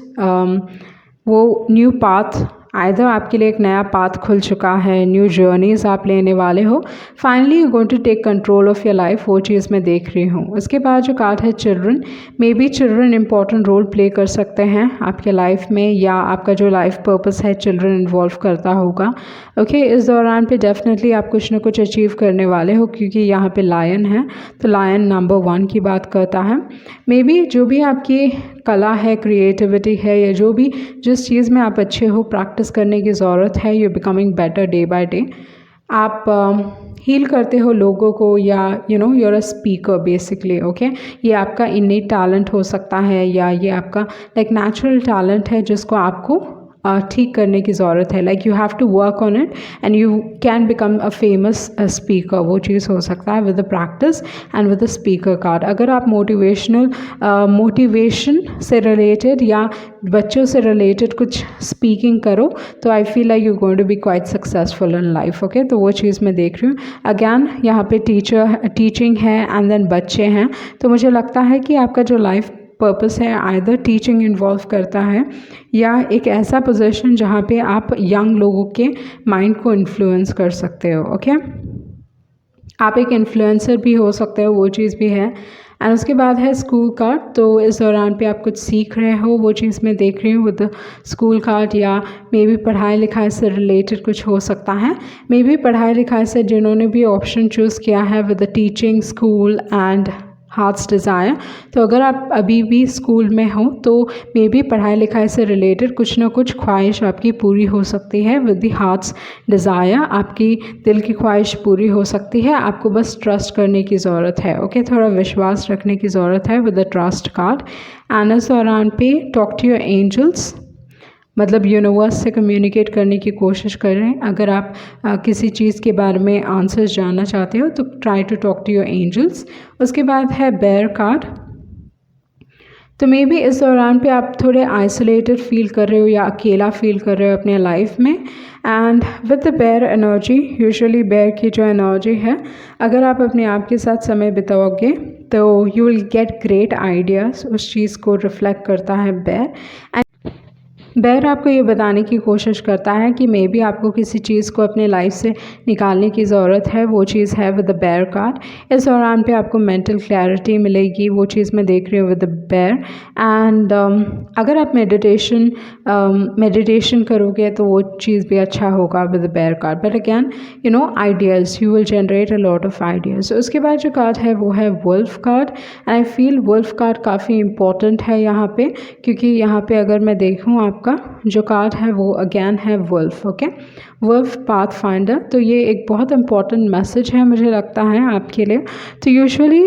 वो न्यू पाथ, आइदर आपके लिए एक नया पाथ खुल चुका है, न्यू जर्नीज़ आप लेने वाले हो, finally you going to take control of your life, वो चीज़ मैं देख रही हूँ। उसके बाद जो कार्ड है children, maybe children important role play कर सकते हैं आपके लाइफ में, या आपका जो लाइफ पर्पस है चिल्ड्रन इन्वॉल्व करता होगा। ओके, इस दौरान पे डेफिनेटली आप कुछ ना कुछ अचीव करने वाले हो, क्योंकि यहाँ पे लायन है, तो लायन नंबर 1 की बात करता है। मे बी जो भी आपकी कला है, क्रिएटिविटी है, या जो भी जिस चीज़ में आप अच्छे हो, प्रैक्टिस करने की ज़रूरत है। You becoming better day by day. आप हील करते हो लोगों को, या you are a speaker basically. Okay, ये आपका इन्नेट टैलेंट हो सकता है, या ये आपका लाइक नेचुरल टैलेंट है जिसको आपको ठीक करने की ज़रूरत है। Like you have to work on it and you can become a famous speaker, वो चीज़ हो सकता है with the practice and with the speaker card. अगर आप मोटिवेशन से रिलेटेड या बच्चों से रिलेटेड कुछ स्पीकिंग करो, तो I feel like you going to be quite successful in life. Okay, तो वो चीज़ मैं देख रही हूँ। अगैन यहाँ पे टीचिंग है एंड देन बच्चे हैं, तो मुझे लगता है कि आपका जो लाइफ पर्पस है आइदर टीचिंग इन्वॉल्व करता है, या एक ऐसा पोजीशन जहाँ पे आप यंग लोगों के माइंड को इन्फ्लुएंस कर सकते हो। ओके, आप एक इन्फ्लुएंसर भी हो सकते हो, वो चीज़ भी है। एंड उसके बाद है स्कूल कार्ड, तो इस दौरान पे आप कुछ सीख रहे हो, वो चीज़ मैं देख रही हूँ विद स्कूल कार्ड, या मे बी पढ़ाई लिखाई से रिलेटेड कुछ हो सकता है। मे बी पढ़ाई लिखाई से जिन्होंने भी ऑप्शन चूज़ किया है with the teaching, school and hearts desire, तो अगर आप अभी भी स्कूल में हो तो मे बी पढ़ाई लिखाई से रिलेटेड कुछ ना कुछ ख्वाहिश आपकी पूरी हो सकती है विद द हार्ट्स डिज़ायर। आपकी दिल की ख्वाहिश पूरी हो सकती है, आपको बस ट्रस्ट करने की ज़रूरत है। ओके, थोड़ा विश्वास रखने की ज़रूरत है with the trust card. And इस दौरान पे टॉक टू योर एंजल्स, मतलब यूनिवर्स से कम्युनिकेट करने की कोशिश कर रहे हैं। अगर आप किसी चीज़ के बारे में आंसर्स जानना चाहते हो तो try to talk to your angels. उसके बाद है बेयर कार्ड, तो मे बी इस दौरान पे आप थोड़े आइसोलेटेड फील कर रहे हो या अकेला फील कर रहे हो अपने लाइफ में। And with the bear energy, usually bear की जो एनर्जी है, अगर आप अपने आप के साथ समय बिताओगे तो you will get great ideas, उस चीज़ को रिफ्लेक्ट करता है बेयर। बेयर आपको ये बताने की कोशिश करता है कि मे बी आपको किसी चीज़ को अपने लाइफ से निकालने की ज़रूरत है, वो चीज़ है विद द बेयर कार्ड। इस दौरान पे आपको मेंटल क्लैरिटी मिलेगी, वो चीज़ मैं देख रही हूँ विद द बेयर। एंड अगर आप मेडिटेशन करोगे तो वो चीज़ भी अच्छा होगा with the bear card. But again ideas, you will generate a lot of ideas. उसके बाद जो कार्ड है वो है wolf card, and I feel wolf card काफ़ी इंपॉर्टेंट है यहाँ पे, क्योंकि यहाँ पे अगर मैं देखूँ आपका जो कार्ड है वो अगेन है wolf. Okay, wolf path finder, तो ये एक बहुत इंपॉर्टेंट मैसेज है मुझे लगता है आपके लिए। तो यूजुअली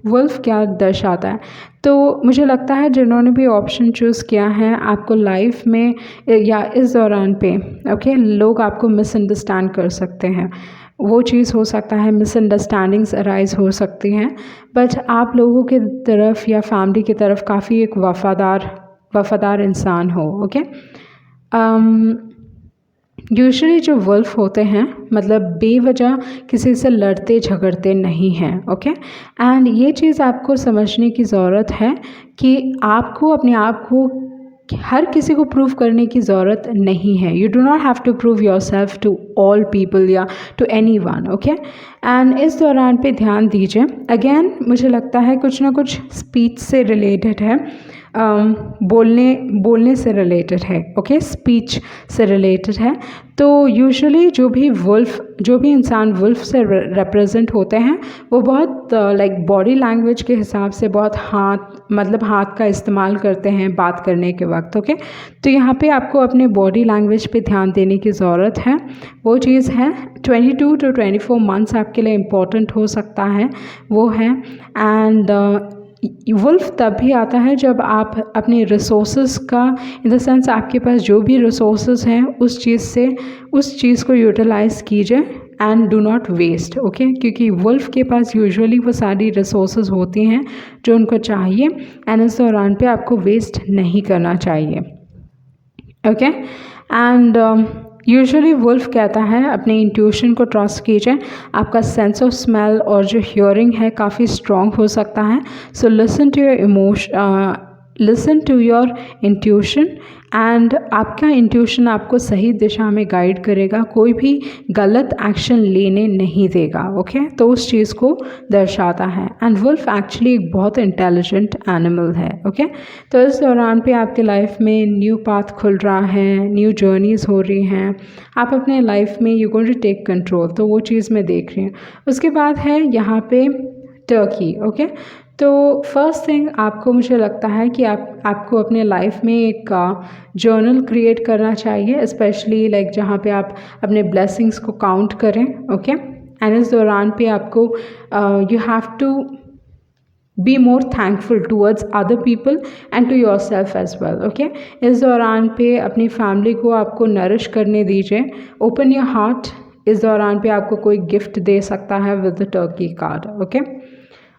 वुल्फ क्या दर्शाता है, तो मुझे लगता है जिन्होंने भी ऑप्शन चूज़ किया है, आपको लाइफ में या इस दौरान पे ओके लोग आपको मिसअंडरस्टैंड कर सकते हैं, वो चीज़ हो सकता है, मिसअंडरस्टैंडिंग्स अराइज हो सकती हैं, बट आप लोगों की तरफ या फैमिली की तरफ काफ़ी एक वफ़ादार इंसान हो। ओके, यूजुअली जो वुल्फ होते हैं मतलब बेवजह किसी से लड़ते झगड़ते नहीं हैं। ओके, एंड ये चीज़ आपको समझने की ज़रूरत है कि आपको अपने आप को हर किसी को प्रूव करने की ज़रूरत नहीं है। You do not have to prove yourself to all people या to anyone. Okay, and इस दौरान पे ध्यान दीजिए, अगेन मुझे लगता है कुछ ना कुछ स्पीच से रिलेटेड है, बोलने से रिलेटेड है। ओके, स्पीच से रिलेटेड है। तो यूजुअली जो भी इंसान वुल्फ से रिप्रेजेंट होते हैं वो बहुत लाइक बॉडी लैंग्वेज के हिसाब से बहुत हाथ का इस्तेमाल करते हैं बात करने के वक्त। ओके, तो यहाँ पे आपको अपने बॉडी लैंग्वेज पे ध्यान देने की ज़रूरत है, वो चीज़ है। 22 to 24 मंथ्स आपके लिए इम्पॉर्टेंट हो सकता है, वो है। एंड वुल्फ तब भी आता है जब आप अपने रिसोर्सेज का, इन द सेंस आपके पास जो भी रिसोर्सेज हैं उस चीज़ को यूटिलाइज़ कीजिए and do not waste. Okay, क्योंकि वुल्फ के पास यूजुअली वो सारी रिसोर्सेज होती हैं जो उनको चाहिए, एंड इस दौरान पे आपको वेस्ट नहीं करना चाहिए। ओके, एंड यूजुअली वुल्फ कहता है अपने इंट्यूशन को ट्रस्ट कीजिए, आपका सेंस ऑफ स्मेल और जो हियरिंग है काफ़ी स्ट्रॉन्ग हो सकता है। So listen to your intuition and आपका इंट्यूशन आपको सही दिशा में गाइड करेगा, कोई भी गलत एक्शन लेने नहीं देगा। ओके तो उस चीज़ को दर्शाता है। एंड वुल्फ एक्चुअली एक बहुत इंटेलिजेंट एनिमल है। ओके तो इस दौरान पे आपके लाइफ में न्यू पाथ खुल रहा है, न्यू जर्नीज़ हो रही हैं, आप अपने लाइफ में you going to take control, तो वो चीज़ मैं देख रही हूँ। उसके बाद है यहाँ पे टर्की। ओके तो फर्स्ट थिंग आपको मुझे लगता है कि आपको अपने लाइफ में एक जर्नल क्रिएट करना चाहिए, स्पेशली लाइक जहाँ पे आप अपने ब्लेसिंग्स को काउंट करें। ओके एंड इस दौरान पे आपको you have to be more thankful towards other people and to yourself as well. Okay इस दौरान पे अपनी फैमिली को आपको नरिश करने दीजिए, ओपन योर हार्ट। इस दौरान पे आपको कोई गिफ्ट दे सकता है with the Turkey card. Okay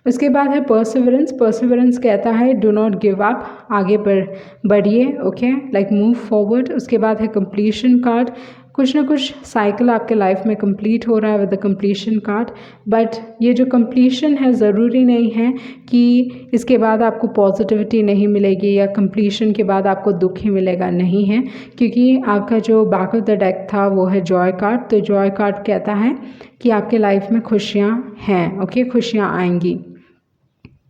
उसके बाद है परसिवरेंस। परसिवरेंस कहता है डू नॉट गिव अप, आगे बढ़िए। Okay like move forward. उसके बाद है कंप्लीशन कार्ड, कुछ ना कुछ साइकिल आपके लाइफ में कंप्लीट हो रहा है with the completion card. But ये जो कंप्लीशन है ज़रूरी नहीं है कि इसके बाद आपको पॉजिटिविटी नहीं मिलेगी या कंप्लीशन के बाद आपको दुख ही मिलेगा, नहीं है, क्योंकि आपका जो बैक ऑफ द डेक था वो है जॉय कार्ड। तो जॉय कार्ड कहता है कि आपके लाइफ में खुशियाँ हैं। ओके खुशियाँ आएंगी,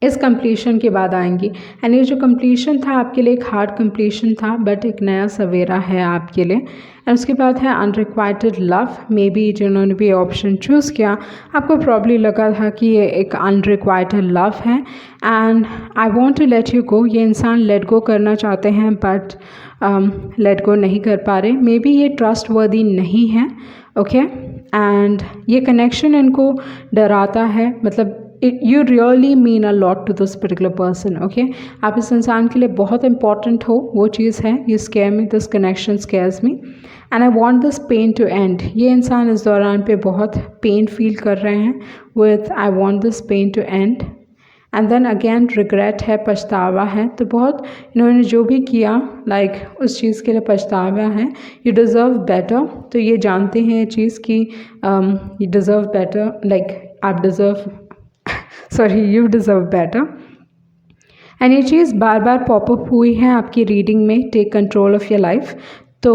इस कंप्लीशन के बाद आएंगी। एंड ये जो कंप्लीशन था आपके लिए एक हार्ड कंप्लीशन था, बट एक नया सवेरा है आपके लिए। एंड उसके बाद है अनरिक्वाइटेड लव। मे बी जिन्होंने भी ऑप्शन चूज़ किया आपको प्रॉब्ली लगा था कि ये एक अनरिक्वाइटेड लव है and I want to let you go. ये इंसान लेट गो करना चाहते हैं बट लेट गो नहीं कर पा रहे। मे बी ये ट्रस्ट वर्दी नहीं है। ओके एंड ये कनेक्शन इनको डराता है, मतलब you really mean a lot to this particular person. Okay आप इस इंसान के लिए बहुत important हो, वो चीज़ है। you scare me, this connection scares me and I want this pain to end। ये इंसान इस दौरान पे बहुत पेन फील कर रहे हैं with I want this pain to end। And then again regret है, पछतावा है। तो बहुत इन्होंने जो भी किया लाइक उस चीज़ के लिए पछतावा है। यू डिज़र्व बेटर, तो ये जानते हैं ये चीज़ कि यू डिज़र्व बेटर, लाइक आप deserve you deserve better. And ये चीज़ बार बार पॉपअप हुई है आपकी रीडिंग में, take control of your life. तो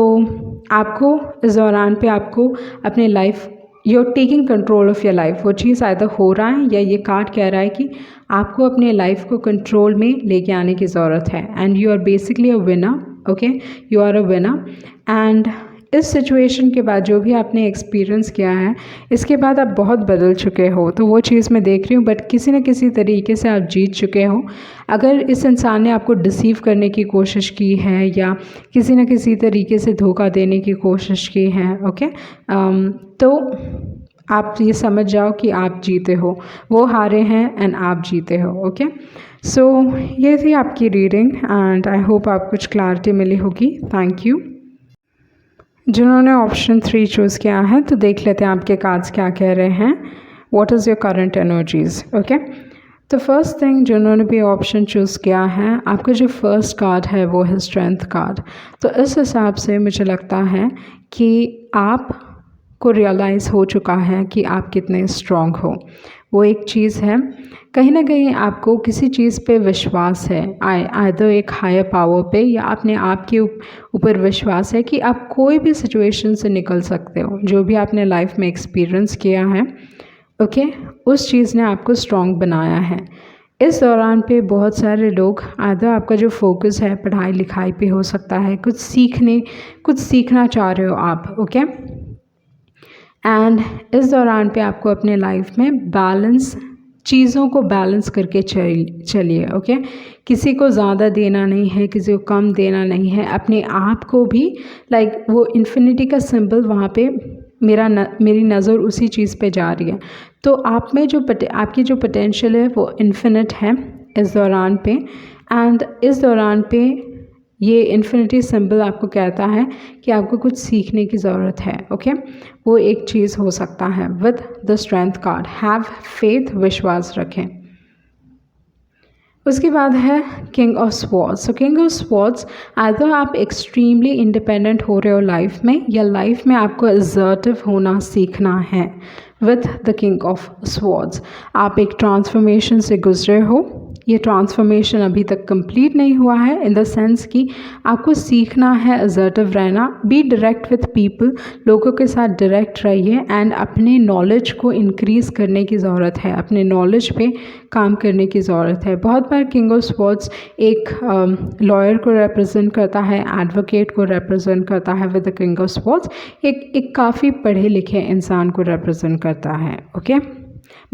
आपको इस दौरान पे आपको अपने life, you are taking control of your life, वो चीज़ आइदर हो रहा है या ये कार्ड कह रहा है कि आपको अपने लाइफ को कंट्रोल में लेके आने की ज़रूरत है। And you are basically a winner. Okay you are a winner. And इस सिचुएशन के बाद जो भी आपने एक्सपीरियंस किया है इसके बाद आप बहुत बदल चुके हो, तो वो चीज़ मैं देख रही हूँ। बट किसी न किसी तरीके से आप जीत चुके हो। अगर इस इंसान ने आपको डिसीव करने की कोशिश की है या किसी न किसी तरीके से धोखा देने की कोशिश की है, ओके तो आप ये समझ जाओ कि आप जीते हो, वो हारे हैं एंड आप जीते हो। ओके सो ये थी आपकी रीडिंग एंड आई होप आप कुछ क्लैरिटी मिली होगी। Thank you. जिन्होंने ऑप्शन 3 चूज़ किया है तो देख लेते हैं आपके कार्ड्स क्या कह रहे हैं। What is your current energies. Okay तो फर्स्ट थिंग जिन्होंने भी ऑप्शन चूज़ किया है, आपका जो फर्स्ट कार्ड है वो है स्ट्रेंथ कार्ड। तो इस हिसाब से मुझे लगता है कि आप को रियलाइज़ हो चुका है कि आप कितने स्ट्रॉन्ग हो। वो एक चीज़ है, कहीं ना कहीं आपको किसी चीज़ पे विश्वास है, आइदर एक हायर पावर पे या अपने आप के ऊपर विश्वास है कि आप कोई भी सिचुएशन से निकल सकते हो। जो भी आपने लाइफ में एक्सपीरियंस किया है ओके उस चीज़ ने आपको स्ट्रॉन्ग बनाया है। इस दौरान पे बहुत सारे लोग, आइदर आपका जो फोकस है पढ़ाई लिखाई पे हो सकता है, कुछ सीखना चाह रहे हो आप। ओके एंड इस दौरान पे आपको अपने लाइफ में बैलेंस, चीज़ों को बैलेंस करके चलिए। ओके किसी को ज़्यादा देना नहीं है, किसी को कम देना नहीं है, अपने आप को भी लाइक वो इन्फिनिटी का सिंबल वहाँ पे मेरी नज़र उसी चीज़ पे जा रही है। तो आप में जो आपकी जो पोटेंशियल है वो इन्फिनिट है इस दौरान पे। एंड इस दौरान पे ये इन्फिनिटी सिंबल आपको कहता है कि आपको कुछ सीखने की ज़रूरत है। ओके वो एक चीज़ हो सकता है with the strength card. Have faith, विश्वास रखें। उसके बाद है king of swords. So king of swords, either आप एक्सट्रीमली इंडिपेंडेंट हो रहे हो लाइफ में, या लाइफ में आपको असर्टिव होना सीखना है। With the king of swords आप एक ट्रांसफॉर्मेशन से गुजरे हो। ये ट्रांसफॉर्मेशन अभी तक कंप्लीट नहीं हुआ है, इन द सेंस कि आपको सीखना है असर्टिव रहना। बी डायरेक्ट विथ पीपल, लोगों के साथ डायरेक्ट रहिए, एंड अपने नॉलेज को इंक्रीज़ करने की ज़रूरत है, अपने नॉलेज पे काम करने की ज़रूरत है। बहुत बार किंग ऑफ स्वॉर्ड्स एक लॉयर को रिप्रेजेंट करता है, एडवोकेट को रिप्रेजेंट करता है। With the king of swords एक काफ़ी पढ़े लिखे इंसान को रिप्रेजेंट करता है। ओके,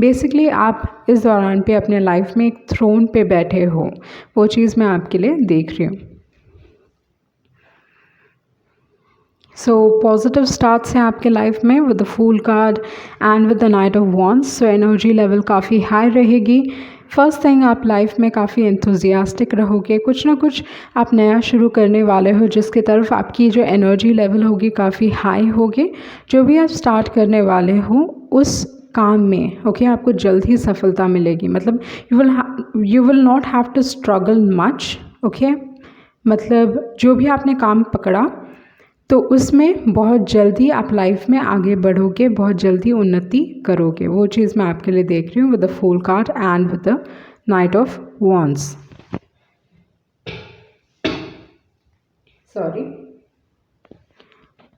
बेसिकली आप इस दौरान पे अपने लाइफ में एक थ्रोन पे बैठे हो, वो चीज़ मैं आपके लिए देख रही हूँ। सो पॉजिटिव स्टार्ट्स हैं आपके लाइफ में with the fool card and with the knight of wands. So energy level काफ़ी हाई रहेगी। फर्स्ट थिंग, आप लाइफ में काफ़ी एंथुजियास्टिक रहोगे, कुछ ना कुछ आप नया शुरू करने वाले हो जिसकी तरफ आपकी जो एनर्जी लेवल होगी काफ़ी हाई होगी। जो भी आप स्टार्ट करने वाले हो उस काम में, ओके, आपको जल्द ही सफलता मिलेगी। मतलब you will not have to struggle much. Okay, मतलब जो भी आपने काम पकड़ा तो उसमें बहुत जल्दी आप लाइफ में आगे बढ़ोगे, बहुत जल्दी उन्नति करोगे। वो चीज़ मैं आपके लिए देख रही हूँ with the fool card and with the knight of wands. Sorry,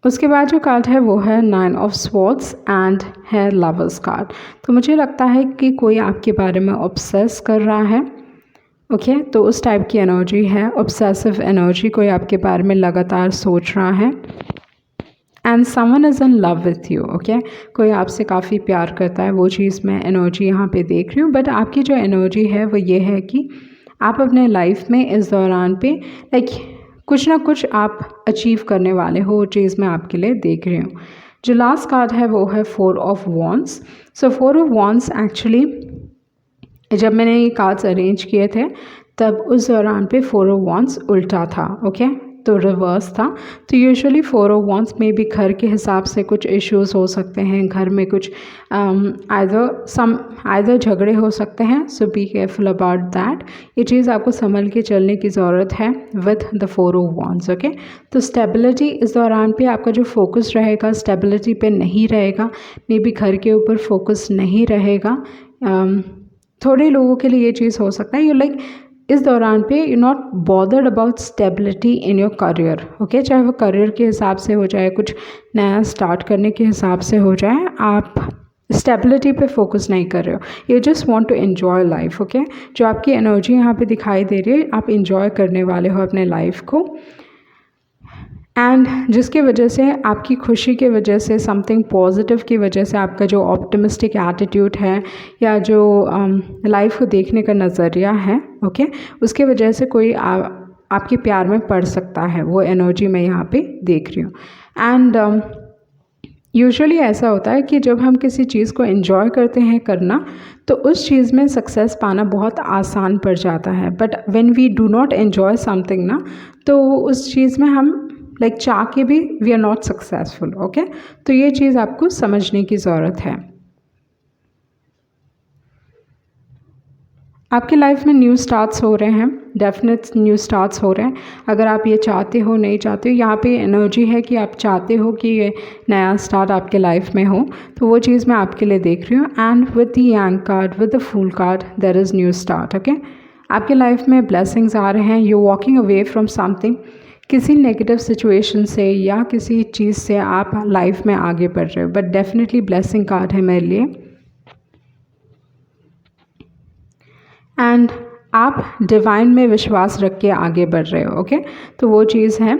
उसके बाद जो कार्ड है वो है नाइन ऑफ स्वॉर्ड्स एंड है लवर्स कार्ड। तो मुझे लगता है कि कोई आपके बारे में ऑब्सेस कर रहा है। ओके, तो उस टाइप की एनर्जी है, ऑब्सेसिव एनर्जी। कोई आपके बारे में लगातार सोच रहा है and someone is in love with you. Okay, कोई आपसे काफ़ी प्यार करता है, वो चीज़ मैं एनर्जी यहाँ पे देख रही हूँ। बट आपकी जो एनर्जी है वो ये है कि आप अपने लाइफ में इस दौरान पे कुछ ना कुछ आप अचीव करने वाले हो, वो चीज़ मैं आपके लिए देख रही हूँ। जो लास्ट कार्ड है वो है four of wands. So four of wands actually जब मैंने ये कार्ड्स अरेंज किए थे तब उस दौरान पे फोर ऑफ वॉन्ड्स उल्टा था। ओके, तो रिवर्स था। तो यूजुअली फोर ऑफ वॉन्ड्स में भी घर के हिसाब से कुछ इश्यूज हो सकते हैं, घर में कुछ आइदर झगड़े हो सकते हैं। सो बी केयरफुल अबाउट दैट। ये चीज़ आपको संभल के चलने की ज़रूरत है with the four of wands. Okay, तो स्टेबिलिटी इस दौरान पे आपका जो फोकस रहेगा स्टेबिलिटी पे नहीं रहेगा, मे बी घर के ऊपर फोकस नहीं रहेगा। थोड़े लोगों के लिए ये चीज़ हो सकता है, यू इस दौरान पे you not bothered about stability in your career. Okay, चाहे वो करियर के हिसाब से हो जाए, कुछ नया स्टार्ट करने के हिसाब से हो जाए, आप स्टेबिलिटी पे फोकस नहीं कर रहे हो, you just want to enjoy life. Okay, जो आपकी एनर्जी यहाँ पे दिखाई दे रही है, आप एन्जॉय करने वाले हो अपने लाइफ को, एंड जिसकी वजह से आपकी खुशी की वजह से, समथिंग पॉजिटिव की वजह से, आपका जो ऑप्टिमिस्टिक एटीट्यूड है या जो लाइफ को देखने का नज़रिया है, ओके, उसके वजह से कोई आपके प्यार में पड़ सकता है। वो एनर्जी मैं यहाँ पे देख रही हूँ। एंड यूजुअली ऐसा होता है कि जब हम किसी चीज़ को एंजॉय करते हैं करना, तो उस चीज़ में सक्सेस पाना बहुत आसान पड़ जाता है। But when we do not enjoy something ना, तो उस चीज़ में हम चाह के भी we are not successful. Okay, तो ये चीज़ आपको समझने की ज़रूरत है। आपकी लाइफ में न्यू स्टार्ट्स हो रहे हैं, डेफिनेट न्यू स्टार्ट्स हो रहे हैं। अगर आप ये चाहते हो नहीं चाहते हो, यहाँ पे एनर्जी है कि आप चाहते हो कि ये नया स्टार्ट आपके लाइफ में हो, तो वो चीज़ मैं आपके लिए देख रही हूँ। And with the young card, with the fool card, there is new start. Okay, आपके लाइफ में ब्लेसिंग्स आ रहे हैं, you walking away from something, किसी नेगेटिव सिचुएशन से या किसी चीज़ से आप लाइफ में आगे बढ़ रहे हो। बट डेफिनेटली ब्लेसिंग कार्ड है मेरे लिए। एंड आप डिवाइन में विश्वास रख के आगे बढ़ रहे हो। ओके, तो वो चीज़ है।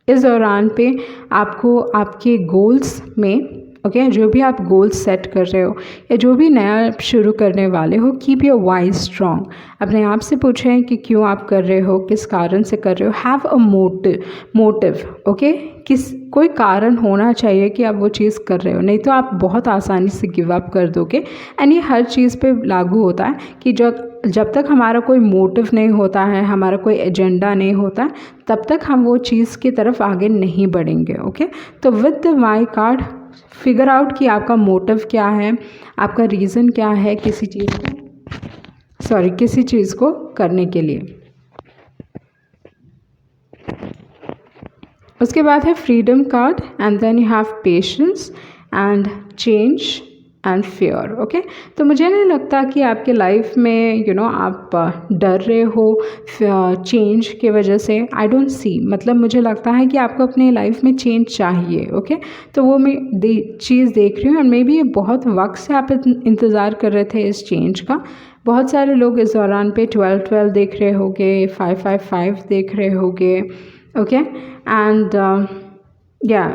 इस दौरान पे आपको आपके गोल्स में, ओके, जो भी आप गोल्स सेट कर रहे हो या जो भी नया शुरू करने वाले हो, कीप योर वाइज स्ट्रॉन्ग। अपने आप से पूछें कि क्यों आप कर रहे हो, किस कारण से कर रहे हो। Have a motive. ओके, कोई कारण होना चाहिए कि आप वो चीज़ कर रहे हो, नहीं तो आप बहुत आसानी से गिव अप कर दोगे। एंड ये हर चीज़ पे लागू होता है कि जब तक हमारा कोई मोटिव नहीं होता है, हमारा कोई एजेंडा नहीं होता, तब तक हम वो चीज़ की तरफ आगे नहीं बढ़ेंगे। ओके, तो with the why card figure out कि आपका मोटिव क्या है, आपका रीज़न क्या है किसी चीज़ का। सॉरी किसी चीज़ को करने के लिए। उसके बाद है freedom card and then you have patience and change and fear. Okay, तो मुझे नहीं लगता कि आपके लाइफ में आप डर रहे हो चेंज के वजह से। आई डोंट सी, मतलब मुझे लगता है कि आपको अपनी लाइफ में चेंज चाहिए। ओके, तो वो मैं चीज़ देख रही हूँ और मे बी ये बहुत वक्त से आप इंतज़ार कर रहे थे इस चेंज का। बहुत सारे लोग इस दौरान पे 12-12 देख रहे होंगे, 5-5-5 देख रहे होंगे। ओके, एंड या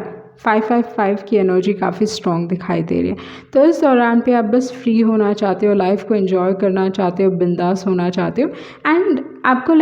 5-5-5 की एनर्जी काफ़ी स्ट्रॉन्ग दिखाई दे रही है। तो इस दौरान पे आप बस फ्री होना चाहते हो, लाइफ को एंजॉय करना चाहते हो, बिंदास होना चाहते हो एंड आपको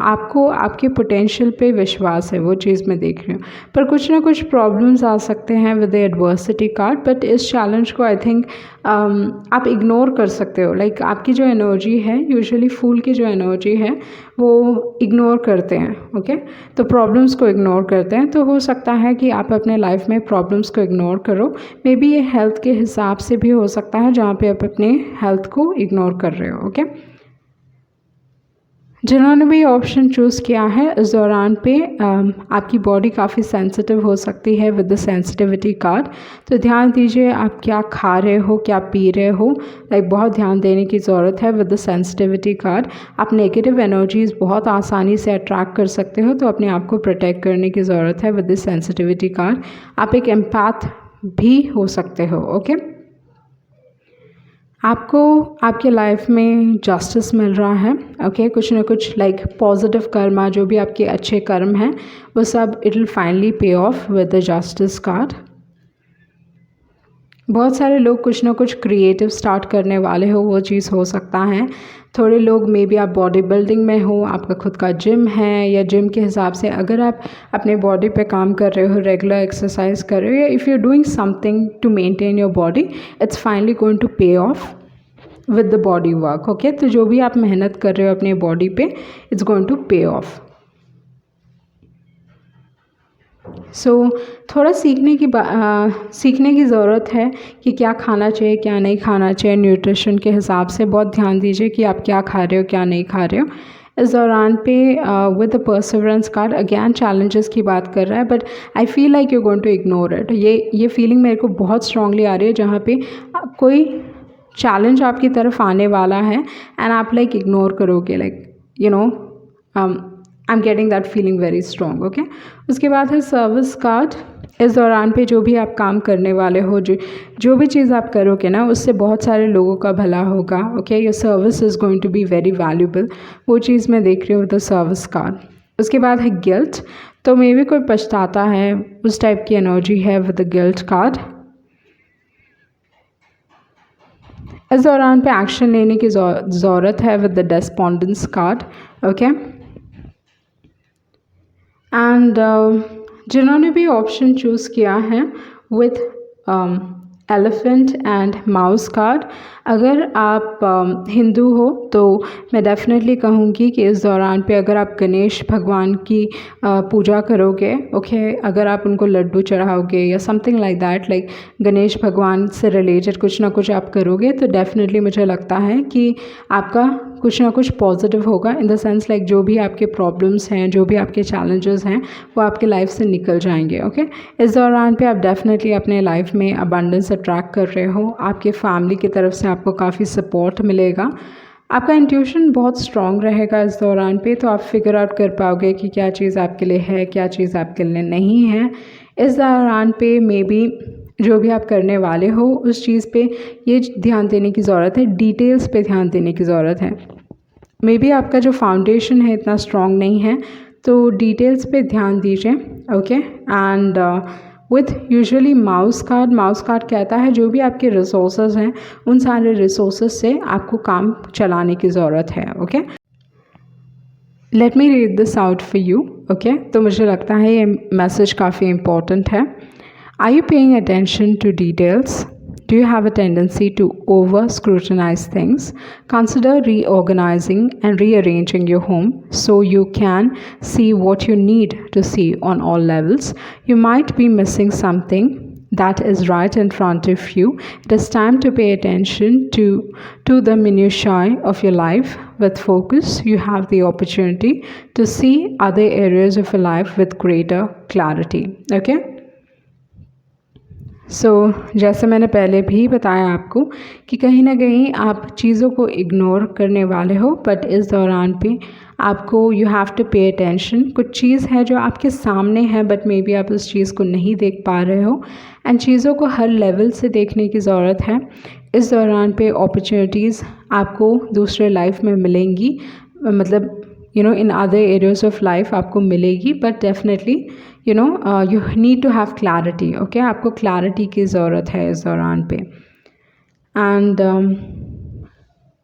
आपको आपके पोटेंशियल पे विश्वास है, वो चीज़ मैं देख रही हूँ। पर कुछ ना कुछ प्रॉब्लम्स आ सकते हैं with the adversity card, but इस चैलेंज को आई थिंक आप इग्नोर कर सकते हो। आपकी जो एनर्जी है, यूजुअली फूल की जो एनर्जी है वो इग्नोर करते हैं। ओके, तो प्रॉब्लम्स को इग्नोर करते हैं। तो हो सकता है कि आप अपने लाइफ में प्रॉब्लम्स को इग्नोर करो। मे बी ये हेल्थ के हिसाब से भी हो सकता है, जहाँ पे आप अपने हेल्थ को इग्नोर कर रहे हो। ओके, जिन्होंने भी ऑप्शन चूज़ किया है, इस दौरान पे आपकी बॉडी काफ़ी सेंसिटिव हो सकती है विद द सेंसिटिविटी कार्ड। तो ध्यान दीजिए आप क्या खा रहे हो, क्या पी रहे हो, बहुत ध्यान देने की ज़रूरत है विद द सेंसिटिविटी कार्ड। आप नेगेटिव एनर्जीज़ बहुत आसानी से अट्रैक्ट कर सकते हो, तो अपने आप को प्रोटेक्ट करने की ज़रूरत है विद द सेंसिटिविटी कार्ड। आप एक एम्पैथ भी हो सकते हो। ओके, आपको आपके लाइफ में जस्टिस मिल रहा है। ओके, कुछ ना कुछ पॉजिटिव कर्मा, जो भी आपके अच्छे कर्म हैं, वो सब इट विल फाइनली पे off with the justice card. बहुत सारे लोग कुछ ना कुछ क्रिएटिव स्टार्ट करने वाले हो, वो चीज़ हो सकता है। थोड़े लोग मे बी आप बॉडी बिल्डिंग में हो, आपका खुद का जिम है, या जिम के हिसाब से अगर आप अपने बॉडी पे काम कर रहे हो, रेगुलर एक्सरसाइज कर रहे हो, या if you are doing something to maintain your body, it's finally going to pay off with the body work. Okay, तो जो भी आप मेहनत कर रहे हो अपने बॉडी पे, it's going to pay of. सो थोड़ा सीखने की ज़रूरत है कि क्या खाना चाहिए, क्या नहीं खाना चाहिए। न्यूट्रिशन के हिसाब से बहुत ध्यान दीजिए कि आप क्या खा रहे हो, क्या नहीं खा रहे हो। इस दौरान पे with the perseverance card again challenges की बात कर रहा है, but I feel like you going to ignore it. ये फीलिंग मेरे को बहुत स्ट्रांगली आ रही है, जहाँ पे कोई चैलेंज आपकी तरफ आने वाला है एंड आप इग्नोर करोगे, I am getting that feeling very strong. Okay, उसके बाद है सर्विस कार्ड। इस दौरान पे जो भी आप काम करने वाले हो, जो भी चीज़ आप करोगे ना, उससे बहुत सारे लोगों का भला होगा। Okay, your service is going to be very valuable, वो चीज़ मैं देख रही हूँ द सर्विस कार्ड। उसके बाद है गिल्ट। तो मे भी कोई पछताता है, उस टाइप की एनर्जी है विद द गिल्ट कार्ड। इस दौरान पे एक्शन लेने की ज़रूरत है with the despondence card. Okay, and जिन्होंने भी ऑप्शन चूज़ किया है with elephant and mouse card, अगर आप हिंदू हो तो मैं डेफिनेटली कहूँगी कि इस दौरान पे अगर आप गणेश भगवान की पूजा करोगे, ओके, अगर आप उनको लड्डू चढ़ाओगे या समथिंग लाइक दैट, गणेश भगवान से रिलेटेड कुछ ना कुछ आप करोगे, तो डेफिनेटली मुझे लगता है कि आपका कुछ ना कुछ पॉजिटिव होगा। इन द सेंस जो भी आपके प्रॉब्लम्स हैं, जो भी आपके चैलेंजेस हैं, वो आपके लाइफ से निकल जाएंगे। ओके, इस दौरान पे आप डेफिनेटली अपने लाइफ में अबंडेंस अट्रैक्ट कर रहे हो। आपके फैमिली की तरफ से आपको काफ़ी सपोर्ट मिलेगा। आपका इंट्यूशन बहुत स्ट्रॉन्ग रहेगा इस दौरान पे, तो आप फिगर आउट कर पाओगे कि क्या चीज़ आपके लिए है, क्या चीज़ आपके लिए नहीं है। इस दौरान पे मे बी जो भी आप करने वाले हो उस चीज़ पे ये ध्यान देने की ज़रूरत है, डिटेल्स पे ध्यान देने की ज़रूरत है। मे बी आपका जो फाउंडेशन है इतना स्ट्रॉन्ग नहीं है, तो डिटेल्स पे ध्यान दीजिए। Okay, and with usually mouse card कहता है जो भी आपके रिसोर्सेज हैं, उन सारे रिसोर्सेज से आपको काम चलाने की ज़रूरत है। Okay, let me read this out for you. Okay, तो मुझे लगता है ये मैसेज काफ़ी इम्पोर्टेंट है। Are you paying attention to details? Do you have a tendency to over-scrutinize things? Consider reorganizing and rearranging your home so you can see what you need to see on all levels. You might be missing something that is right in front of you. It is time to pay attention to the minutiae of your life. With focus, you have the opportunity to see other areas of your life with greater clarity. Okay? जैसे मैंने पहले भी बताया आपको कि कहीं ना कहीं आप चीज़ों को इग्नोर करने वाले हो, बट इस दौरान पे आपको you have to pay attention. कुछ चीज़ है जो आपके सामने है बट मे बी आप उस चीज़ को नहीं देख पा रहे हो, एंड चीज़ों को हर लेवल से देखने की ज़रूरत है. इस दौरान पे अपॉर्चुनिटीज़ आपको दूसरे लाइफ में मिलेंगी, मतलब in other areas of life आपको मिलेगी, but definitely you need to have clarity. Okay, आपको क्लैरिटी की ज़रूरत है इस दौरान पे. एंड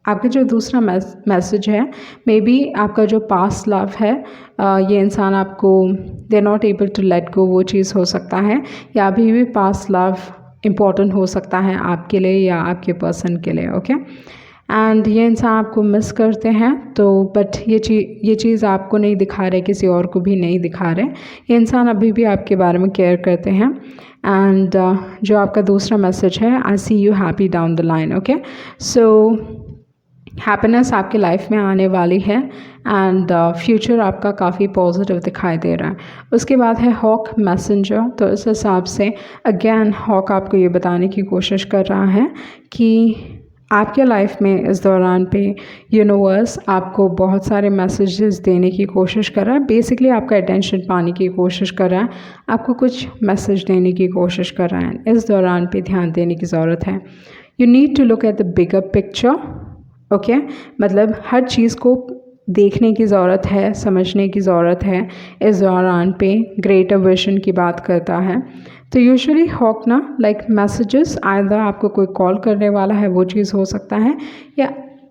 आपका जो दूसरा मैसेज है, मे बी आपका जो पास्ट लव है, ये इंसान आपको they are not able to let go, वो चीज़ हो सकता है, या अभी भी पास्ट लव इम्पॉर्टेंट हो सकता है आपके लिए या आपके पर्सन के लिए. ओके, एंड ये इंसान आपको मिस करते हैं, तो बट ये चीज़ आपको नहीं दिखा रहे, किसी और को भी नहीं दिखा रहे. ये इंसान अभी भी आपके बारे में केयर करते हैं. एंड जो आपका दूसरा मैसेज है, I see you happy down the line. Okay, so happiness आपके लाइफ में आने वाली है, एंड फ्यूचर आपका काफ़ी पॉजिटिव दिखाई दे रहा है. उसके बाद है हॉक मैसेंजर. तो इस हिसाब से अगेन हॉक आपको ये बताने की कोशिश कर रहा है कि आपके लाइफ में इस दौरान पे यूनिवर्स आपको बहुत सारे मैसेजेस देने की कोशिश कर रहा है. बेसिकली आपका अटेंशन पाने की कोशिश कर रहा है, आपको कुछ मैसेज देने की कोशिश कर रहा है. इस दौरान पे ध्यान देने की ज़रूरत है. You need to look at the bigger picture. Okay, मतलब हर चीज़ को देखने की ज़रूरत है, समझने की ज़रूरत है. इस दौरान पे ग्रेटर विजन की बात करता है. तो यूजुअली हॉक ना लाइक मैसेजेस आइदर आपको कोई कॉल करने वाला है, वो चीज़ हो सकता है,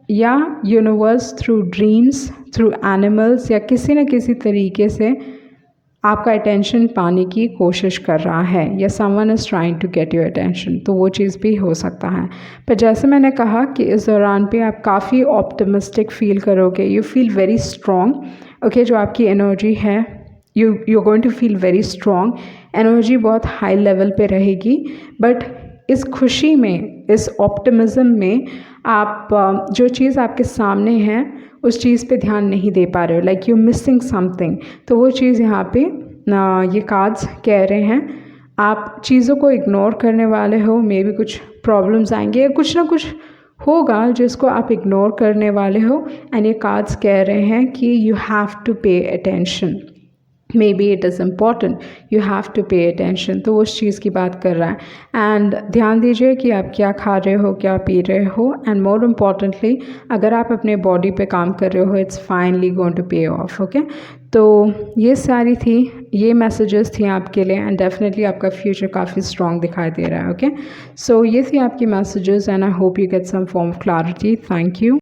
या universe through dreams, through animals, या किसी न किसी तरीके से आपका अटेंशन पाने की कोशिश कर रहा है, या someone is trying to get your attention, तो वो चीज़ भी हो सकता है. पर जैसे मैंने कहा कि इस दौरान पे आप काफ़ी ऑप्टिमिस्टिक फील करोगे. You feel very strong. Okay, जो आपकी एनर्जी है, you going to feel very strong. Energy बहुत हाई लेवल पे रहेगी, बट इस खुशी में, इस ऑप्टिमिज़म में आप जो चीज़ आपके सामने है उस चीज़ पे ध्यान नहीं दे पा रहे हो, लाइक यू मिसिंग समथिंग. तो वो चीज़ यहाँ पे ये कार्ड्स कह रहे हैं, आप चीज़ों को इग्नोर करने वाले हो. मे बी कुछ प्रॉब्लम्स आएंगे या कुछ ना कुछ होगा जिसको आप इग्नोर करने वाले हो. एंड ये कार्ड्स कह रहे हैं कि you have to pay attention. Maybe it is important, you have to pay attention. तो उस चीज़ की बात कर रहा है. एंड ध्यान दीजिए कि आप क्या खा रहे हो, क्या पी रहे हो, एंड मोर इम्पॉर्टेंटली अगर आप अपने बॉडी पे काम कर रहे हो, it's finally going to pay off. Okay, तो ये सारी थी, ये मैसेजेस थी आपके लिए, एंड डेफिनेटली आपका फ्यूचर काफ़ी स्ट्रॉन्ग दिखाई दे रहा है. ओके, सो ये थी आपकी messages, and I hope you get some form of clarity. Thank you.